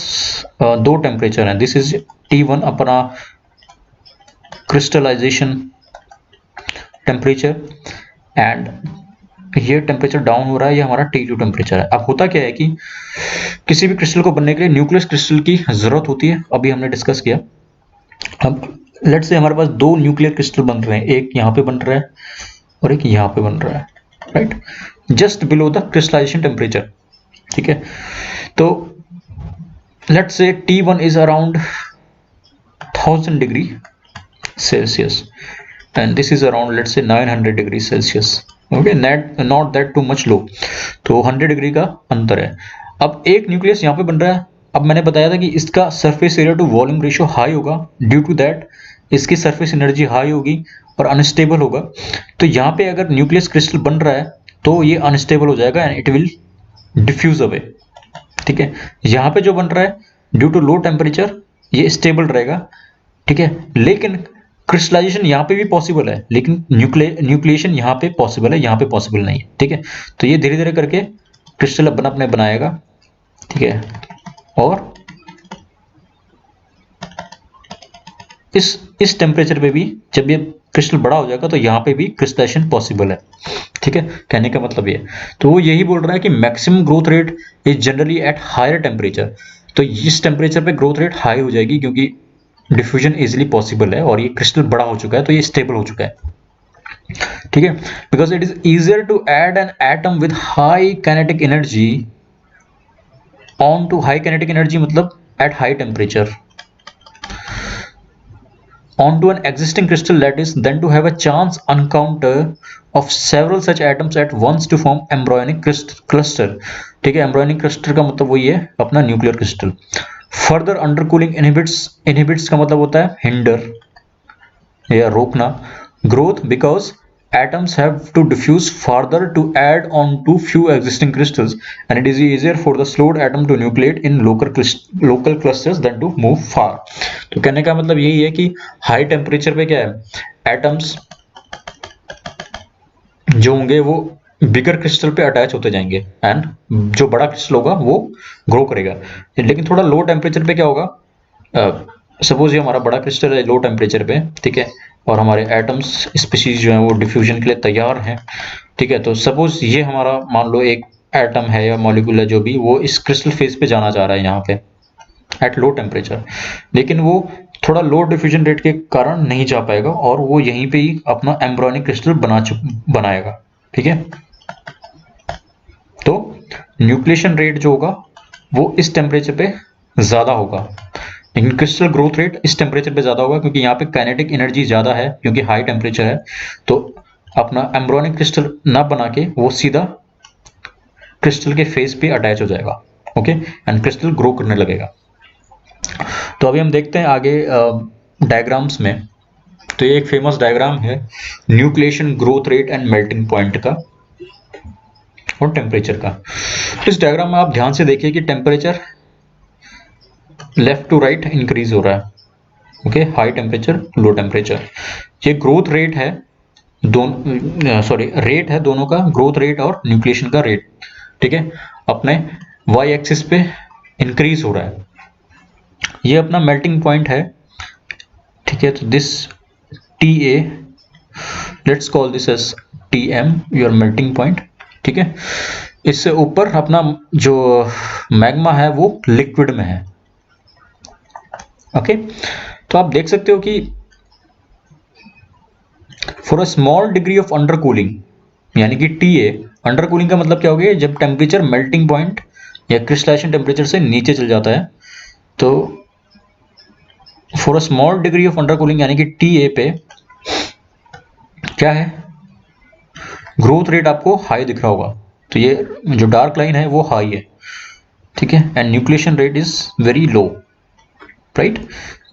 दो टेम्परेचर हैं, दिस इज T1 अपना क्रिस्टलाइजेशन टेम्परेचर एंड ये टेम्परेचर डाउन हो रहा है, ये हमारा T2 टेम्परेचर है। अब होता क्या है कि किसी भी क्रिस्टल को बनने के लिए न्यूक्लियस क्रिस्टल की जरूरत होती है, अभी हमने डिस्कस किया। अब लेट्स से हमारे पास दो न्यूक्लियर क्रिस्टल बन रहे हैं, एक यहाँ पे बन रहा है और एक यहाँ पे बन रहा है, right, just below the crystallization temperature, ठीक है। तो let's say T1 is around 1000 degree Celsius and this is around let's say 900 degree Celsius, okay, not that too much low, तो 100 डिग्री का अंतर है। अब एक न्यूक्लियस यहाँ पे बन रहा है, अब मैंने बताया था कि इसका surface area to volume ratio high होगा, ड्यू टू दैट इसकी सरफेस एनर्जी हाई होगी और अनस्टेबल होगा। तो यहाँ पे अगर न्यूक्लियस क्रिस्टल बन रहा है तो ये अनस्टेबल हो जाएगा and it will diffuse away, ठीक है। यहाँ पे जो बन रहा है ड्यू टू लो टेम्परेचर ये स्टेबल रहेगा, ठीक है। लेकिन क्रिस्टलाइजेशन यहाँ पे भी पॉसिबल है, लेकिन न्यूक्लिएशन यहाँ पे पॉसिबल है, यहाँ पे पॉसिबल नहीं है, ठीक है। तो ये धीरे धीरे करके क्रिस्टल अपने बनाएगा, ठीक है। और इस टेम्परेचर पे भी जब ये क्रिस्टल बड़ा हो जाएगा तो यहाँ पे भी क्रिस्टलाइजेशन पॉसिबल है, ठीक है। कहने का मतलब ये, तो वो यही बोल रहा है कि maximum growth rate is generally at higher temperature. तो इस टेम्परेचर पे ग्रोथ रेट हाई हो जाएगी क्योंकि डिफ्यूजन इजिली पॉसिबल है और ये क्रिस्टल बड़ा हो चुका है, तो ये स्टेबल हो चुका है, ठीक है। Because it is easier to add an atom with high kinetic energy onto high kinetic energy मतलब at high temperature onto an existing crystal lattice than to have a chance encounter of several such atoms at once to form embryonic cluster, ठीक है। embryonic cluster का मतलब वही है अपना nuclear crystal. Further अंडरकूलिंग inhibits का मतलब होता है हिंडर या रोकना growth, because atoms have to diffuse farther to add on to few existing crystals and it is easier for the slowed atom to nucleate in local clusters than to move far। तो कहने का मतलब यही है कि high temperature पे क्या है, एटम्स जो होंगे वो बिगर क्रिस्टल पे अटैच होते जाएंगे एंड जो बड़ा क्रिस्टल होगा वो ग्रो करेगा। लेकिन थोड़ा लो टेम्परेचर पे क्या होगा, सपोज ये हमारा बड़ा क्रिस्टल है लो टेम्परेचर पे, ठीक है, और हमारे एटम्स स्पीशीज जो है वो डिफ्यूजन के लिए तैयार हैं, ठीक है। तो सपोज ये हमारा मान लो एक एटम है या मॉलिक्यूल है जो भी, वो इस क्रिस्टल फेज पे जाना चाह रहा है यहाँ पे एट लो टेम्परेचर, लेकिन वो थोड़ा लो डिफ्यूजन रेट के कारण नहीं जा पाएगा और वो यहीं पे ही अपना एम्ब्रियोनिक क्रिस्टल बनाएगा, ठीक है। तो न्यूक्लिएशन रेट जो होगा वो इस टेम्परेचर पे ज्यादा होगा, लेकिन क्रिस्टल ग्रोथ रेट इस टेम्परेचर पे ज्यादा होगा क्योंकि यहाँ पे काइनेटिक एनर्जी ज्यादा है क्योंकि हाई टेम्परेचर है। तो अपना एम्ब्रियोनिक क्रिस्टल ना बना के वो सीधा क्रिस्टल के फेस पे अटैच हो जाएगा, ओके, एंड क्रिस्टल ग्रो करने लगेगा। तो अभी हम देखते हैं आगे डायग्राम्स में। तो ये एक फेमस डायग्राम है nucleation growth rate and melting point का और टेम्परेचर का। इस डायग्राम में आप ध्यान से देखिए कि temperature left to right increase हो रहा है, okay, high temperature low temperature. ये ग्रोथ रेट है रेट है दोनों का, ग्रोथ रेट और न्यूक्लिएशन का रेट, ठीक है, अपने वाई एक्सिस पे इंक्रीज हो रहा है। ये अपना मेल्टिंग पॉइंट है, ठीक है। तो this T A, let's call this as T M, your melting point, ठीक है। इससे ऊपर अपना जो मैग्मा है वो लिक्विड में है, ओके। तो आप देख सकते हो कि for a small degree of under cooling, यानी कि टी ए, अंडर कूलिंग का मतलब क्या हो गया, जब टेम्परेचर मेल्टिंग पॉइंट या क्रिस्टलाइजेशन टेम्परेचर से नीचे चल जाता है, तो for a small degree of under cooling यानी कि टी ए पे क्या है, ग्रोथ रेट आपको हाई दिख रहा होगा। तो ये जो डार्क लाइन है वो हाई है, ठीक है, and nucleation rate is very low, right.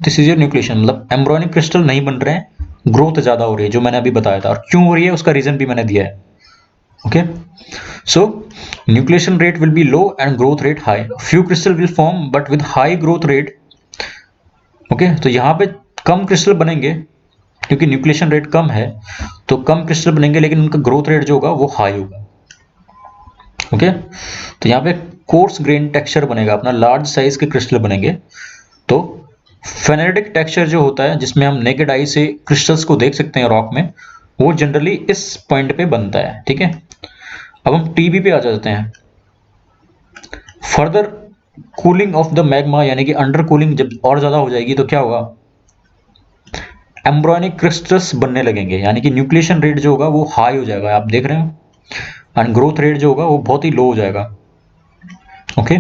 This is your nucleation, मतलब एम्ब्रियोनिक क्रिस्टल नहीं बन रहे हैं, ग्रोथ ज्यादा हो रही है, जो मैंने अभी बताया था। और क्यों हो रही है उसका रीजन भी मैंने दिया है, okay. So nucleation rate will be low and growth rate high, few crystal will form but with high growth rate, okay. तो यहाँ पे कम क्रिस्टल बनेंगे क्योंकि न्यूक्लिएशन रेट कम है, तो कम क्रिस्टल बनेंगे, लेकिन उनका ग्रोथ रेट जो होगा वो हाई होगा, ओके। तो यहाँ पे कोर्स ग्रेन टेक्सचर बनेगा, अपना लार्ज साइज के क्रिस्टल बनेंगे। तो फेनेटिक टेक्सचर जो होता है जिसमें हम नेकेड आई से क्रिस्टल्स को देख सकते हैं रॉक में, वो जनरली इस पॉइंट पे बनता है, ठीक है। अब हम टीबी पे आ जाते हैं। Further cooling of the magma, यानी कि अंडर कूलिंग जब और ज्यादा हो जाएगी तो क्या होगा, एम्ब्रियोनिक क्रिस्टल्स बनने लगेंगे, यानी कि न्यूक्लिएशन रेट जो होगा वो हाई हो जाएगा, आप देख रहे हो, एंड ग्रोथ रेट जो होगा वो बहुत ही लो हो जाएगा, okay.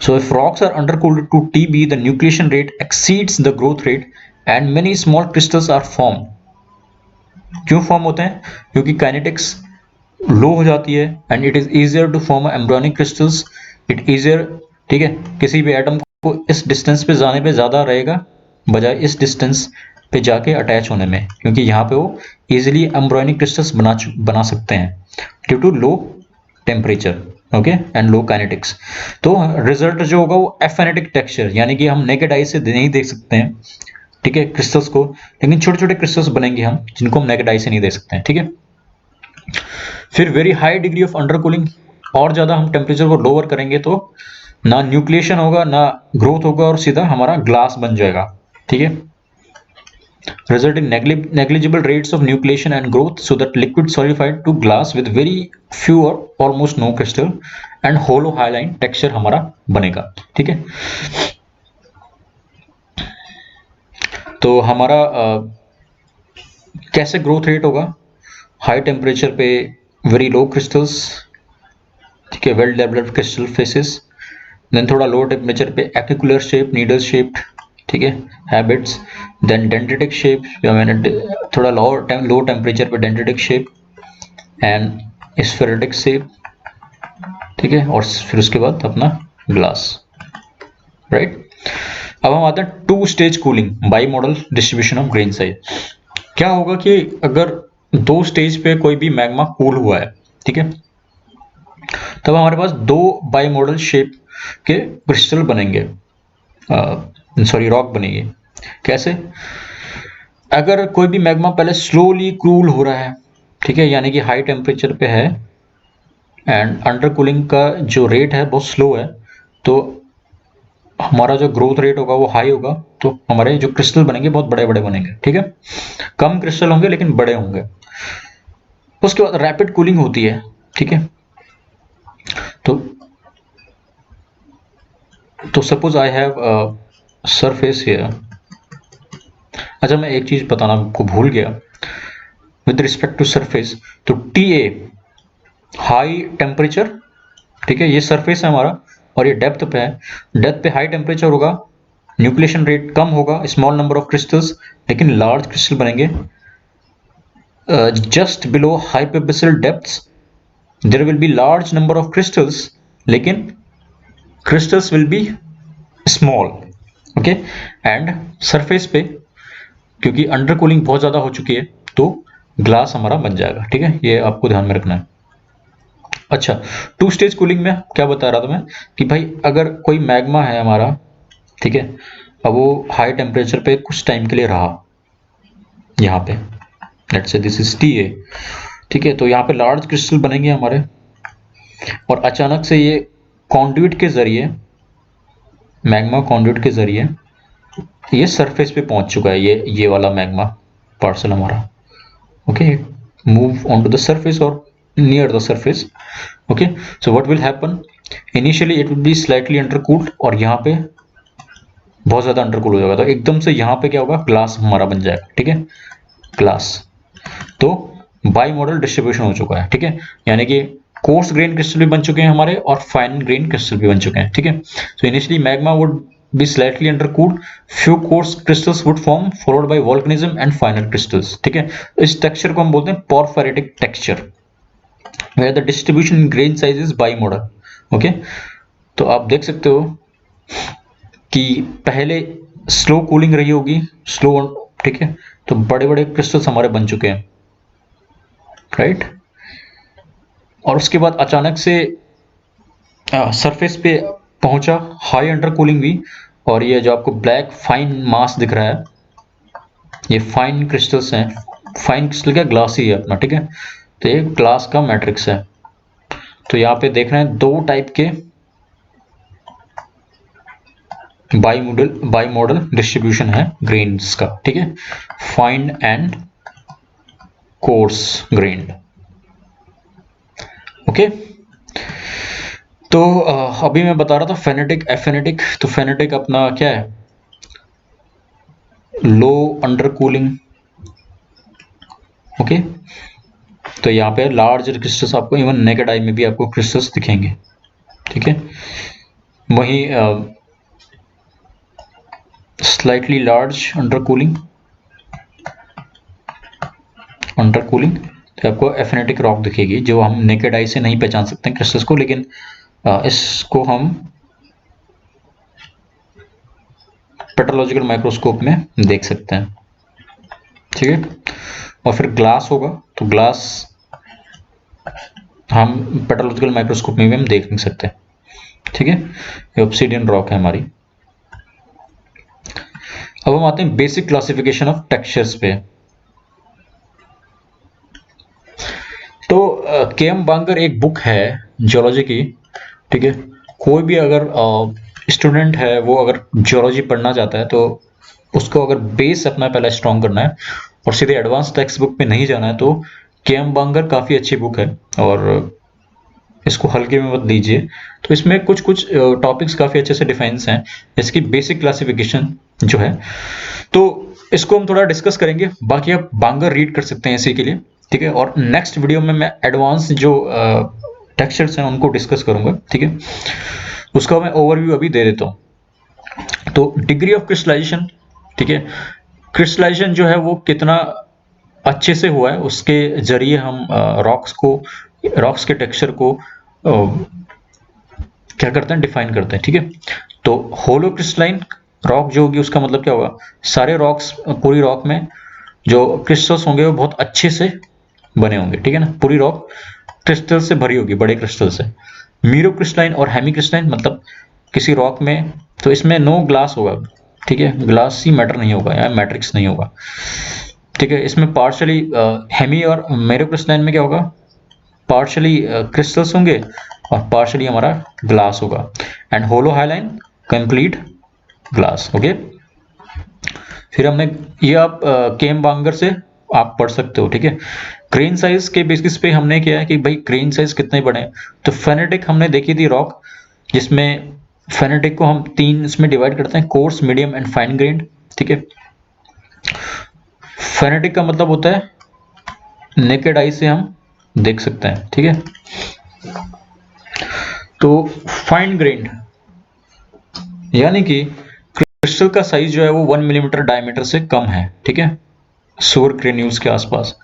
So if rocks are undercooled to TB, the nucleation rate exceeds the growth rate and many small crystals are formed. क्यों फॉर्म होते हैं, क्योंकि काइनेटिक्स लो हो जाती है and it is easier to form embryonic crystals, it easier, ठीक है। किसी भी एटम को इस डिस्टेंस पे जाने पे ज्यादा रहेगा बजाय इस डिस्टेंस पे जाके अटैच होने में, क्योंकि यहाँ पे वो इजिली एम्ब्रियोनिक क्रिस्टल्स बना सकते हैं due to low temperature, okay, and low kinetics. तो रिजल्ट जो होगा वो एफेनेटिक टेक्सचर, यानी कि हम नेकेड आई से नहीं देख सकते हैं, ठीक है, क्रिस्टल्स को, लेकिन छोटे छोटे क्रिस्टल्स बनेंगे हम जिनको हम नेकेड आई से नहीं देख सकते हैं, ठीक है। फिर very high degree of under cooling, और ज्यादा हम टेम्परेचर को लोअर करेंगे तो ना न्यूक्लिएशन होगा ना ग्रोथ होगा और सीधा हमारा ग्लास बन जाएगा, ठीक है। Result in negligible rates of nucleation and growth, so that liquid solidified to glass with very few or almost no crystal and hollow hyaline texture हमारा बनेगा, ठीक है। तो हमारा कैसे ग्रोथ रेट होगा, हाई टेम्परेचर पे वेरी लो क्रिस्टल्स, ठीक है, well developed crystal faces, then थोड़ा लो टेम्परेचर पे एक्यूकुलर शेप, नीडल शेप्ड, ठीक है, हैबिट्स, देन डेंड्रिटिक शेप, मैंने थोड़ा लो टेम्परेचर पे डेंड्रिटिक शेप एंड स्फेरिटिक शेप, ठीक है, और फिर उसके बाद अपना ग्लास, राइट। अब हम आते हैं two stage cooling, bimodal distribution of grain size. क्या होगा कि अगर दो स्टेज पे कोई भी मैग्मा कूल हुआ है, ठीक है, तब हमारे पास दो बाई मॉडल शेप के क्रिस्टल बनेंगे, रॉक बनेगी। कैसे, अगर कोई भी मैग्मा पहले स्लोली कूल हो रहा है, ठीक है, यानी कि हाई टेम्परेचर पे है एंड अंडर कूलिंग का जो रेट है बहुत स्लो है, तो हमारा जो ग्रोथ रेट होगा वो हाई होगा, तो हमारे जो क्रिस्टल बनेंगे बहुत बड़े बड़े बनेंगे। ठीक है, कम क्रिस्टल होंगे लेकिन बड़े होंगे। उसके बाद रैपिड कूलिंग होती है। ठीक है, तो suppose I have surface here. अच्छा, मैं एक चीज बताना आपको भूल गया विद रिस्पेक्ट टू सरफेस। तो टी ए हाई टेम्परेचर, ठीक है, ये सरफेस है हमारा और ये डेप्थ पे है। डेप्थ पे हाई टेम्परेचर होगा, न्यूक्लिएशन रेट कम होगा, स्मॉल नंबर ऑफ क्रिस्टल्स लेकिन लार्ज क्रिस्टल बनेंगे। Just below hypabyssal depths there will be large number of crystals, लेकिन crystals will be small. Okay, and surface पे क्योंकि अंडर कूलिंग बहुत ज्यादा हो चुकी है तो ग्लास हमारा बन जाएगा। ठीक है, ये आपको ध्यान में रखना है। अच्छा, टू स्टेज कूलिंग में क्या बता रहा था मैं कि भाई अगर कोई मैग्मा है हमारा, ठीक है, अब वो हाई टेम्परेचर पे कुछ टाइम के लिए रहा, यहाँ पे let's say this is T A, ठीक है, तो यहाँ पे लार्ज क्रिस्टल बनेंगे हमारे और अचानक से ये कॉन्ड्यूइट के जरिए, मैग्मा कॉन्ड्यूइट के जरिए ये सरफेस पे पहुंच चुका है, ये वाला मैग्मा पार्सल हमारा। Okay, move on to the surface और near the surface. Okay, so what will happen, initially it will be slightly undercooled और यहाँ पे बहुत ज्यादा अंडरकूल हो जाएगा, तो एकदम से यहाँ पे क्या होगा, ग्लास हमारा बन जाएगा। ठीक है, ग्लास। तो बाई मॉडल डिस्ट्रीब्यूशन हो चुका है। ठीक है, यानी कि कोर्स ग्रेन क्रिस्टल भी बन चुके हैं हमारे और फाइन ग्रेन क्रिस्टल भी बन चुके हैं। ठीक है, so initially magma would be slightly undercooled, few coarse crystals would form followed by volcanism and final crystals। ठीक है, इस टेक्सचर को हम बोलते हैं porphyritic texture where the distribution in grain size is bimodal। Okay, तो आप देख सकते हो कि पहले स्लो कूलिंग रही होगी, स्लो, ठीक है, तो बड़े बड़े क्रिस्टल्स हमारे बन चुके हैं, राइट, और उसके बाद अचानक से सरफेस पे पहुंचा हाई अंडर कूलिंग भी, और ये जो आपको ब्लैक फाइन मास दिख रहा है ये फाइन क्रिस्टल्स हैं। फाइन क्रिस्टल क्या, ग्लास ही है अपना। ठीक है, तो ये ग्लास का मैट्रिक्स है। तो यहाँ पे देख रहे हैं दो टाइप के बाई मॉडल डिस्ट्रीब्यूशन है ग्रेन्स का। ठीक है, fine and course grand. Okay, तो अभी मैं बता रहा था फेनेटिक एफेनेटिक। तो फेनेटिक अपना क्या है, लो अंडर कूलिंग। ओके, तो यहाँ पे लार्ज क्रिस्टल्स आपको इवन नेकेड आई में भी आपको क्रिस्टल्स दिखेंगे। ठीक है, वहीं स्लाइटली लार्ज अंडर कूलिंग तो आपको एफेनेटिक रॉक दिखेगी, जो हम नेकेड आई से नहीं पहचान सकते क्रिस्टल्स को, लेकिन इसको हम पेट्रोलॉजिकल माइक्रोस्कोप में देख सकते हैं। ठीक है, और फिर ग्लास होगा, तो ग्लास हम पेट्रोलॉजिकल माइक्रोस्कोप में भी हम देख नहीं सकते। ठीक है, ये ऑब्सीडियन रॉक है हमारी। अब हम आते हैं बेसिक क्लासिफिकेशन ऑफ टेक्सचर्स पे। तो के.एम. बांगर एक बुक है जियोलॉजी की। ठीक है, कोई भी अगर स्टूडेंट है वो अगर जियोलॉजी पढ़ना चाहता है तो उसको अगर बेस अपना पहले स्ट्रॉन्ग करना है और सीधे एडवांस टेक्स्ट बुक पे नहीं जाना है, तो के.एम. बांगर काफ़ी अच्छी बुक है और इसको हल्के में मत लीजिए। तो इसमें कुछ कुछ टॉपिक्स काफ़ी अच्छे से डिफाइंस हैं, इसकी बेसिक क्लासिफिकेशन जो है, तो इसको हम थोड़ा डिस्कस करेंगे। बाकी आप बांगर रीड कर सकते हैं इसी के लिए। ठीक है, और नेक्स्ट वीडियो में मैं एडवांस जो टेक्सचर्स हैं उनको डिस्कस करूंगा। ठीक है, उसका मैं ओवरव्यू अभी दे देता हूं। तो डिग्री ऑफ क्रिस्टलाइजेशन, ठीक है, क्रिस्टलाइजेशन जो है वो कितना अच्छे से हुआ है उसके जरिए हम रॉक्स के टेक्सचर को क्या करते हैं, डिफाइन करते हैं। ठीक है, तो होलो क्रिस्टलाइन रॉक जो होगी उसका मतलब क्या होगा, सारे रॉक्स, पूरी रॉक में जो क्रिस्टल्स होंगे वो बहुत अच्छे से बने होंगे। ठीक है ना, पूरी रॉक क्रिस्टल से भरी होगी, बड़े क्रिस्टल से। मीरो क्रिस्टलाइन और हेमी क्रिस्टलाइन मतलब किसी रॉक में, तो इसमें नो ग्लास होगा। ठीक है, ग्लास ही मैटर नहीं होगा या मैट्रिक्स नहीं होगा। ठीक है। इसमें पार्शली हेमी और मेरो क्रिस्टलाइन में क्या होगा, पार्शली क्रिस्टल्स होंगे और पार्शली हमारा ग्लास होगा। And holohyaline complete glass. Okay, फिर हमने ये आप केम बांगर से आप पढ़ सकते हो। ठीक है, ग्रेन साइज के बेसिस पे हमने किया है कि भाई ग्रेन साइज कितने बड़े हैं। तो फेनेटिक हमने देखी थी रॉक, जिसमें फेनेटिक को हम 3 इसमें डिवाइड करते हैं, course, medium and fine grand. ठीक है, फेनेटिक का मतलब होता है नेकेड आई से हम देख सकते हैं। ठीक है, तो फाइन ग्रेन्ड यानी कि क्रिस्टल का साइज जो है वो 1 मिलीमीटर डायमीटर से कम है। ठीक है, सोर ग्रेन्यूल्स के आसपास,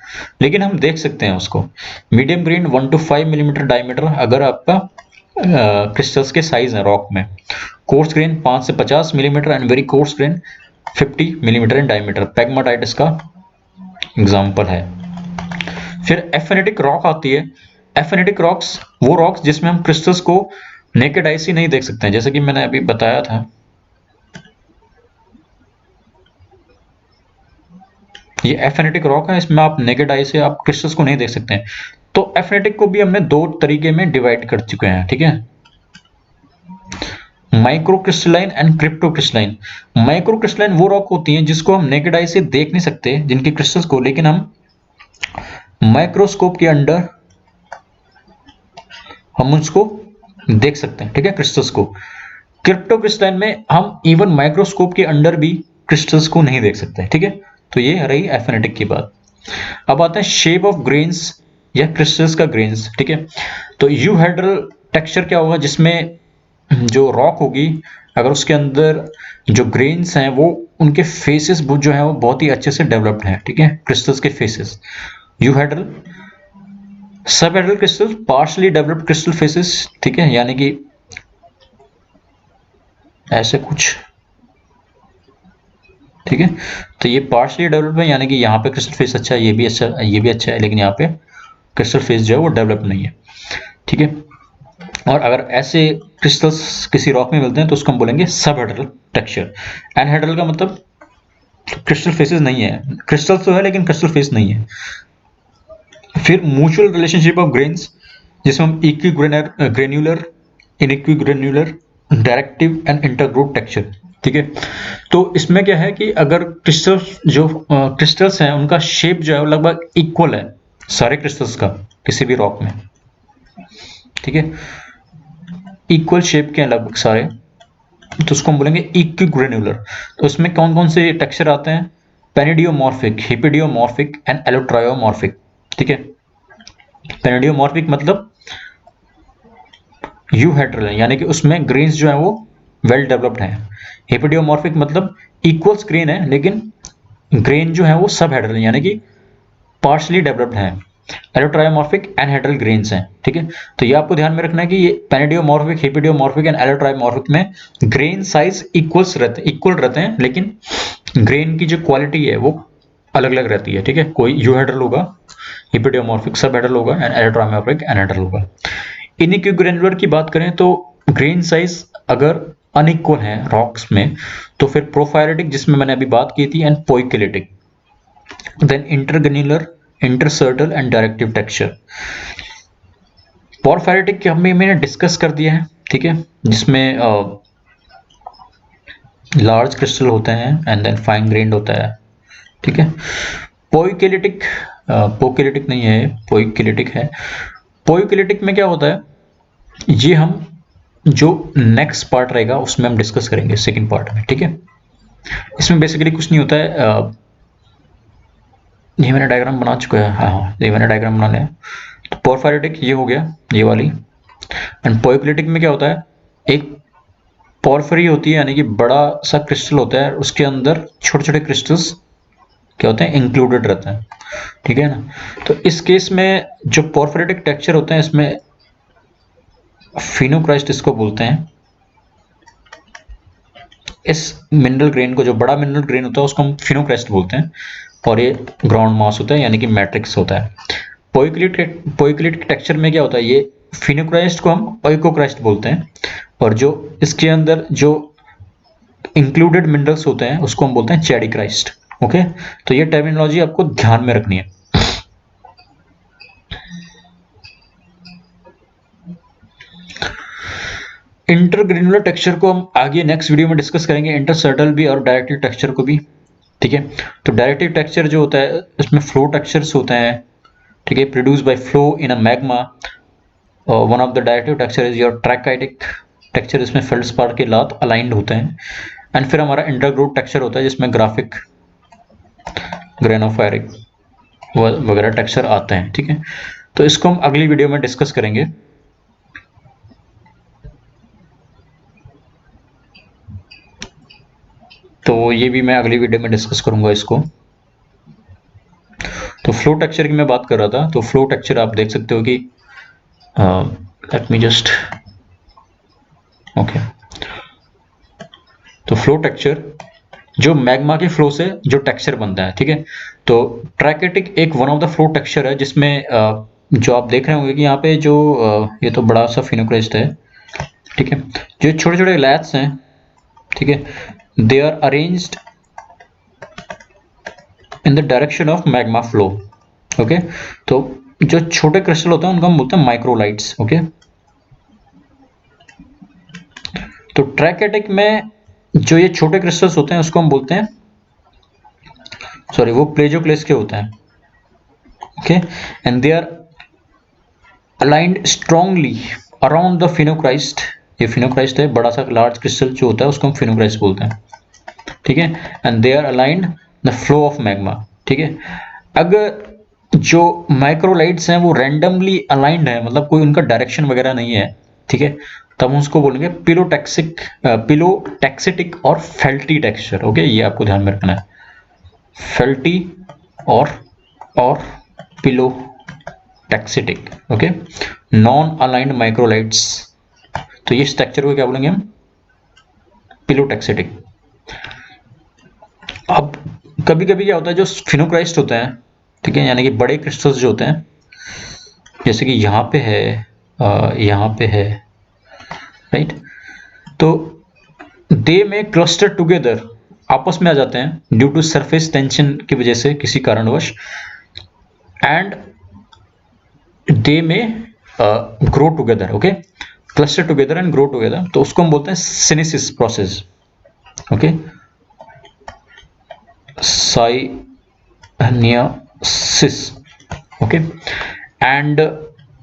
लेकिन हम देख सकते हैं उसको। Medium grain 1 to 5 millimetre diameter अगर आपका क्रिस्टल्स के साइज है रॉक में। कोर्स ग्रेन 5 से 50 millimetre and very coarse grain 50 millimetre in diameter. Pegmatite इसका एग्जाम्पल है। फिर एफेनेटिक रॉक आती है। एफेनेटिक रॉक्स वो रॉक्स जिसमें हम क्रिस्टल्स को नेकेड आई से नहीं देख सकते हैं, जैसे कि मैंने अभी बताया था। ये एफेनेटिक रॉक है, इसमें आप नेकेड आई से आप क्रिस्टल्स को नहीं देख सकते हैं। तो एफेनेटिक को भी हमने 2 तरीके में डिवाइड कर चुके हैं। ठीक है, micro crystalline and crypto crystalline. Micro crystalline वो रॉक होती हैं जिसको हम नेकेड आई से देख नहीं सकते, जिनके क्रिस्टल्स को, लेकिन हम माइक्रोस्कोप के अंडर हम उसको देख सकते हैं। ठीक है, क्रिस्टल्स को। क्रिप्टो क्रिस्टलाइन में हम इवन माइक्रोस्कोप के अंडर भी क्रिस्टल्स को नहीं देख सकते। ठीक है, तो ये रही एफेनेटिक की बात। अब आते हैं शेप ऑफ ग्रेन्स या क्रिस्टल्स का ग्रेन्स। ठीक है, तो यूहेड्रल टेक्सचर क्या होगा, जिसमें जो रॉक होगी अगर उसके अंदर जो ग्रेन्स हैं वो उनके फेसेस जो है वो बहुत ही अच्छे से डेवलप्ड हैं। ठीक है, क्रिस्टल्स के faces. Euhedral, subhedral crystal, partially developed crystal faces. ठीक है, यानी कि ऐसे कुछ। ठीक है, तो ये पार्शली डेवलप्ड है, यानी कि यहाँ पे क्रिस्टल फेस अच्छा है, ये भी अच्छा है, ये भी अच्छा है, लेकिन यहाँ पे क्रिस्टल फेस जो है वो डेवलप नहीं है। ठीक है, और अगर ऐसे क्रिस्टल्स किसी रॉक में मिलते हैं तो उसको हम बोलेंगे सबहेड्रल टेक्सचर। एनहेड्रल का मतलब क्रिस्टल फेसेस नहीं है, क्रिस्टल्स तो है लेकिन क्रिस्टल फेस नहीं है। फिर म्यूचुअल रिलेशनशिप ऑफ ग्रेन्स, जिसमें हम इक्विग्रेन्युलर, इनइक्विग्रेन्युलर, डायरेक्टिव एंड इंटरग्रुप टेक्सचर। ठीक है, तो इसमें क्या है कि अगर क्रिस्टल्स हैं उनका शेप जो है वो लगभग इक्वल है सारे क्रिस्टल्स का किसी भी रॉक में। ठीक है, इक्वल शेप के हैं लगभग सारे, तो उसको हम बोलेंगे इक्विग्रेन्युलर। तो उसमें कौन कौन से टेक्सचर आते हैं, पेनिडियोमॉर्फिक, हिपिडियोमॉर्फिक एंड एलोट्रायोमॉर्फिक। ठीक है, पेनिडियोमॉर्फिक मतलब यूहेड्रल है, यानी कि उसमें ग्रेन्स जो है वो वेल डेवलप्ड है। हिपिडियोमॉर्फिक मतलब इक्वल ग्रेन है लेकिन ग्रेन जो है वो सबहेड्रल यानी कि पार्शली डेवलप्ड है। एलोट्रायोमॉर्फिक एनहेड्रल ग्रेन्स हैं। ठीक है, तो ये आपको ध्यान में रखना है कि ये पेनिडियोमॉर्फिक, हिपिडियोमॉर्फिक एंड एलोट्रायोमॉर्फिक में ग्रेन साइज इक्वल रहते हैं, लेकिन ग्रेन की जो क्वालिटी है वो अलग अलग रहती है। ठीक है, कोई यूहेड्रल होगा, हिपिडियोमॉर्फिक सबहेड्रल होगा एंड एलोट्रायोमॉर्फिक एनहेड्रल होगा। इनइक्विग्रेनुलर की बात करें तो ग्रेन साइज अगर अनइक्वल है रॉक्स में तो फिर प्रोफायरेटिक, जिसमें मैंने अभी बात की थी, and poikilitic. Then intergranular, intersertal and directive texture. Porphyritic के मैंने डिस्कस कर दिया है। ठीक है, जिसमें लार्ज क्रिस्टल होते हैं एंड देन फाइन ग्रेन्ड होता है। ठीक है, पोइकेलिटिक, पोकेलिटिक नहीं है, पोइकेलिटिक है। पोइकेलिटिक में क्या होता है, ये हम जो नेक्स्ट पार्ट रहेगा उसमें हम डिस्कस करेंगे सेकंड पार्ट में। ठीक है, इसमें बेसिकली कुछ नहीं होता है। ये मैंने डायग्राम बना चुका है, हाँ ये मैंने डायग्राम बना लिया। तो पोरफायरेटिक ये हो गया, ये वाली। एंड पोइकेलिटिक में क्या होता है, एक पोरफरी होती है यानी कि बड़ा सा क्रिस्टल होता है, उसके अंदर छोटे छोटे क्रिस्टल्स क्या होते हैं, इंक्लूडेड रहते हैं। ठीक है ना, तो इस केस में जो पोरफायरेटिक टेक्सचर होते हैं इसमें फिनोक्राइस्ट इसको बोलते हैं। इस मिनरल ग्रेन को, जो बड़ा मिनरल ग्रेन होता है उसको हम फिनोक्राइस्ट बोलते हैं, और ये ग्राउंड मास होता है यानी कि मैट्रिक्स होता है। पोइकेलिटिक टेक्सचर में क्या होता है, ये फिनोक्राइस्ट को हम ओइकोक्राइस्ट बोलते हैं, और जो इसके अंदर जो इंक्लूडेड मिनरल्स होते हैं उसको हम बोलते हैं चैडीक्राइस्ट। ओके, तो ये टर्मिनोलॉजी आपको ध्यान में रखनी है। इंटरग्रेनुलर टेक्सचर को हम आगे नेक्स्ट वीडियो में डिस्कस करेंगे, इंटरसर्टल भी और डायरेक्टिव टेक्सचर को भी, ठीक है। तो डायरेक्टिव टेक्सचर जो होता है इसमें फ्लो टेक्सचर्स होते हैं, ठीक है, produce by flow in a magma. One of the directive texture is your trachytic texture, इसमें फेल्डस्पार के लात अलाइंड होते हैं। एंड फिर हमारा इंटरग्रोव टेक्सचर होता है जिसमें ग्राफिक, ग्रेनोफायरिक वगैरह टेक्सचर आते हैं, ठीक है। तो इसको हम अगली वीडियो में डिस्कस करेंगे। तो ये भी मैं अगली वीडियो में डिस्कस करूंगा इसको। तो फ्लो टेक्सचर की मैं बात कर रहा था, तो फ्लो टेक्सचर आप देख सकते हो कि लेट मी जस्ट ओके, तो फ्लो टेक्सचर जो मैग्मा के फ्लो से जो टेक्सचर बनता है, ठीक है। तो ट्रैकेटिक एक one of the flow texture है जिसमें जो आप देख रहे होंगे कि यहाँ पे जो ये तो बड़ा सा फिनोक्रेस्ट है, ठीक है, जो छोटे छोटे लैथ्स हैं, ठीक है, they are arranged in the direction of magma flow. Okay, तो जो छोटे क्रिस्टल होते हैं उनको हम बोलते हैं माइक्रोलाइट्स। ओके, तो ट्रैकेटिक में जो ये छोटे क्रिस्टल्स होते हैं उसको हम बोलते हैं, सॉरी, वो प्लेजोक्लेस के होते हैं। Okay, and they are aligned strongly around the phenocryst. ये फिनोक्राइस्ट है, बड़ा सा लार्ज क्रिस्टल जो होता है उसको हम फिनोक्राइस्ट बोलते हैं, ठीक है। And they are aligned the flow of magma, ठीक है। अगर जो माइक्रोलाइट्स हैं वो रैंडमली अलाइंड है, मतलब कोई उनका डायरेक्शन वगैरह नहीं है, ठीक है, तब हम उसको बोलेंगे पिलोटैक्सिटिक और फेल्टी टेक्सचर। ओके, ये आपको ध्यान में रखना है, फेल्टी और पिलोटैक्सिटिक। ओके, नॉन अलाइंड माइक्रोलाइट्स, तो ये स्ट्रक्चर को क्या बोलेंगे हम, पिलोटैक्सिटिक। अब कभी कभी क्या होता है, जो फिनोक्राइस्ट होते हैं, ठीक है, यानी कि बड़े क्रिस्टल्स जो होते हैं, जैसे कि यहाँ पे है, यहाँ पे है, राइट, तो दे में क्लस्टर टुगेदर, आपस में आ जाते हैं ड्यू टू सरफेस टेंशन की वजह से किसी कारणवश, and they may grow together. Okay, cluster together and grow together, तो उसको हम बोलते हैं synneusis process. Okay, synneusis. Okay, and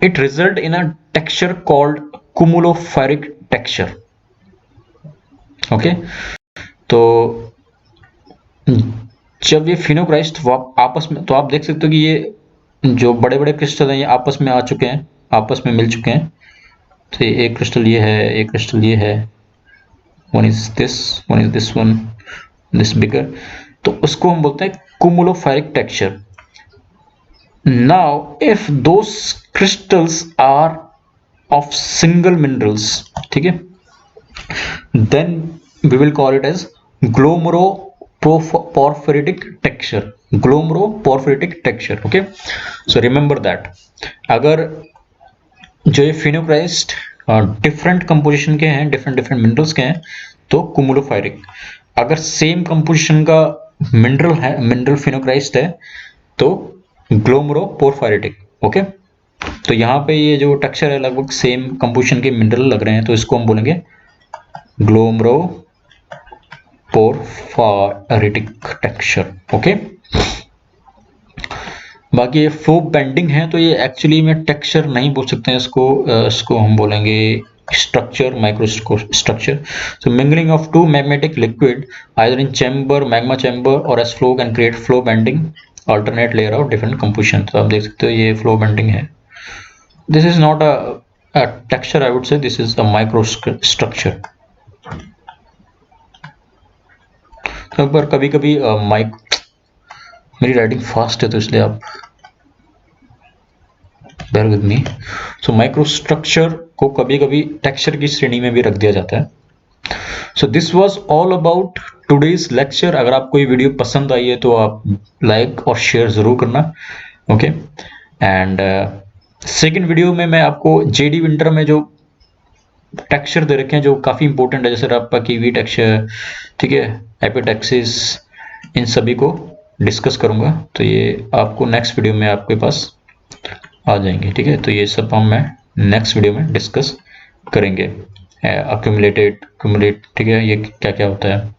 it result in a texture called cumulophyric texture. Okay, तो जब ये फिनोक्राइस्ट आपस में, तो आप देख सकते हो कि ये जो बड़े बड़े क्रिस्टल हैं ये आपस में आ चुके हैं, आपस में मिल चुके हैं। तो एक क्रिस्टल ये है, एक क्रिस्टल ये है, one is this one, this bigger, तो उसको हम बोलते हैं cumulophyric texture. Now if those crystals are of single minerals, ठीक है, then we will call it as glomeroporphyritic texture, glomeroporphyritic texture. Okay, so remember that, अगर जो ये फिनोक्राइस्ट डिफरेंट कंपोजिशन के हैं, डिफरेंट मिनरल्स के हैं, तो कुमुलोफेरिक। अगर सेम कंपोजिशन का मिनरल है, मिनरल फिनोक्राइस्ट है, तो ग्लोमेरोपोर्फिरिटिक। ओके, तो यहाँ पे ये जो टेक्सचर है लगभग सेम कंपोजिशन के मिनरल लग रहे हैं, तो इसको हम बोलेंगे ग्लोमेरोपोर्फिरिटिक टेक्सचर। ओके, बाकी ये फ्लो बेंडिंग है, तो ये एक्चुअली में टेक्सचर नहीं बोल सकते हैं इसको हम बोलेंगे structure, micro structure. So mingling of two magnetic liquid either in chamber, magma chamber और as flow can create flow banding alternate layer of different composition। तो आप देख सकते हो ये फ्लो बेंडिंग है। This is not a texture, I would say this is a micro structure. तो पर कभी कभी मेरी राइटिंग फास्ट है तो इसलिए आप bear with me। So micro structure को कभी कभी टेक्सचर की श्रेणी में भी रख दिया जाता है। So this was all about today's lecture. अगर आपको ये वीडियो पसंद आई है तो आप लाइक और शेयर जरूर करना। ओके, एंड सेकेंड वीडियो में मैं आपको जेडी विंटर में जो टेक्सचर दे रखे हैं जो काफ़ी इंपॉर्टेंट है, जैसे रप्पा कीवी टेक्सचर, ठीक है, एपिटेक्सिस, इन सभी को डिस्कस करूंगा। तो ये आपको नेक्स्ट वीडियो में आपके पास आ जाएंगे, ठीक है। तो ये सब मैं नेक्स्ट वीडियो में डिस्कस करेंगे। अक्यूमुलेटेड, क्यूमुलेट, ठीक है, ये क्या क्या होता है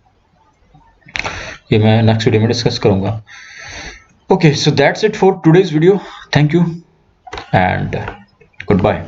ये मैं नेक्स्ट वीडियो में डिस्कस करूंगा। Okay, so that's it for today's video. Thank you and good bye.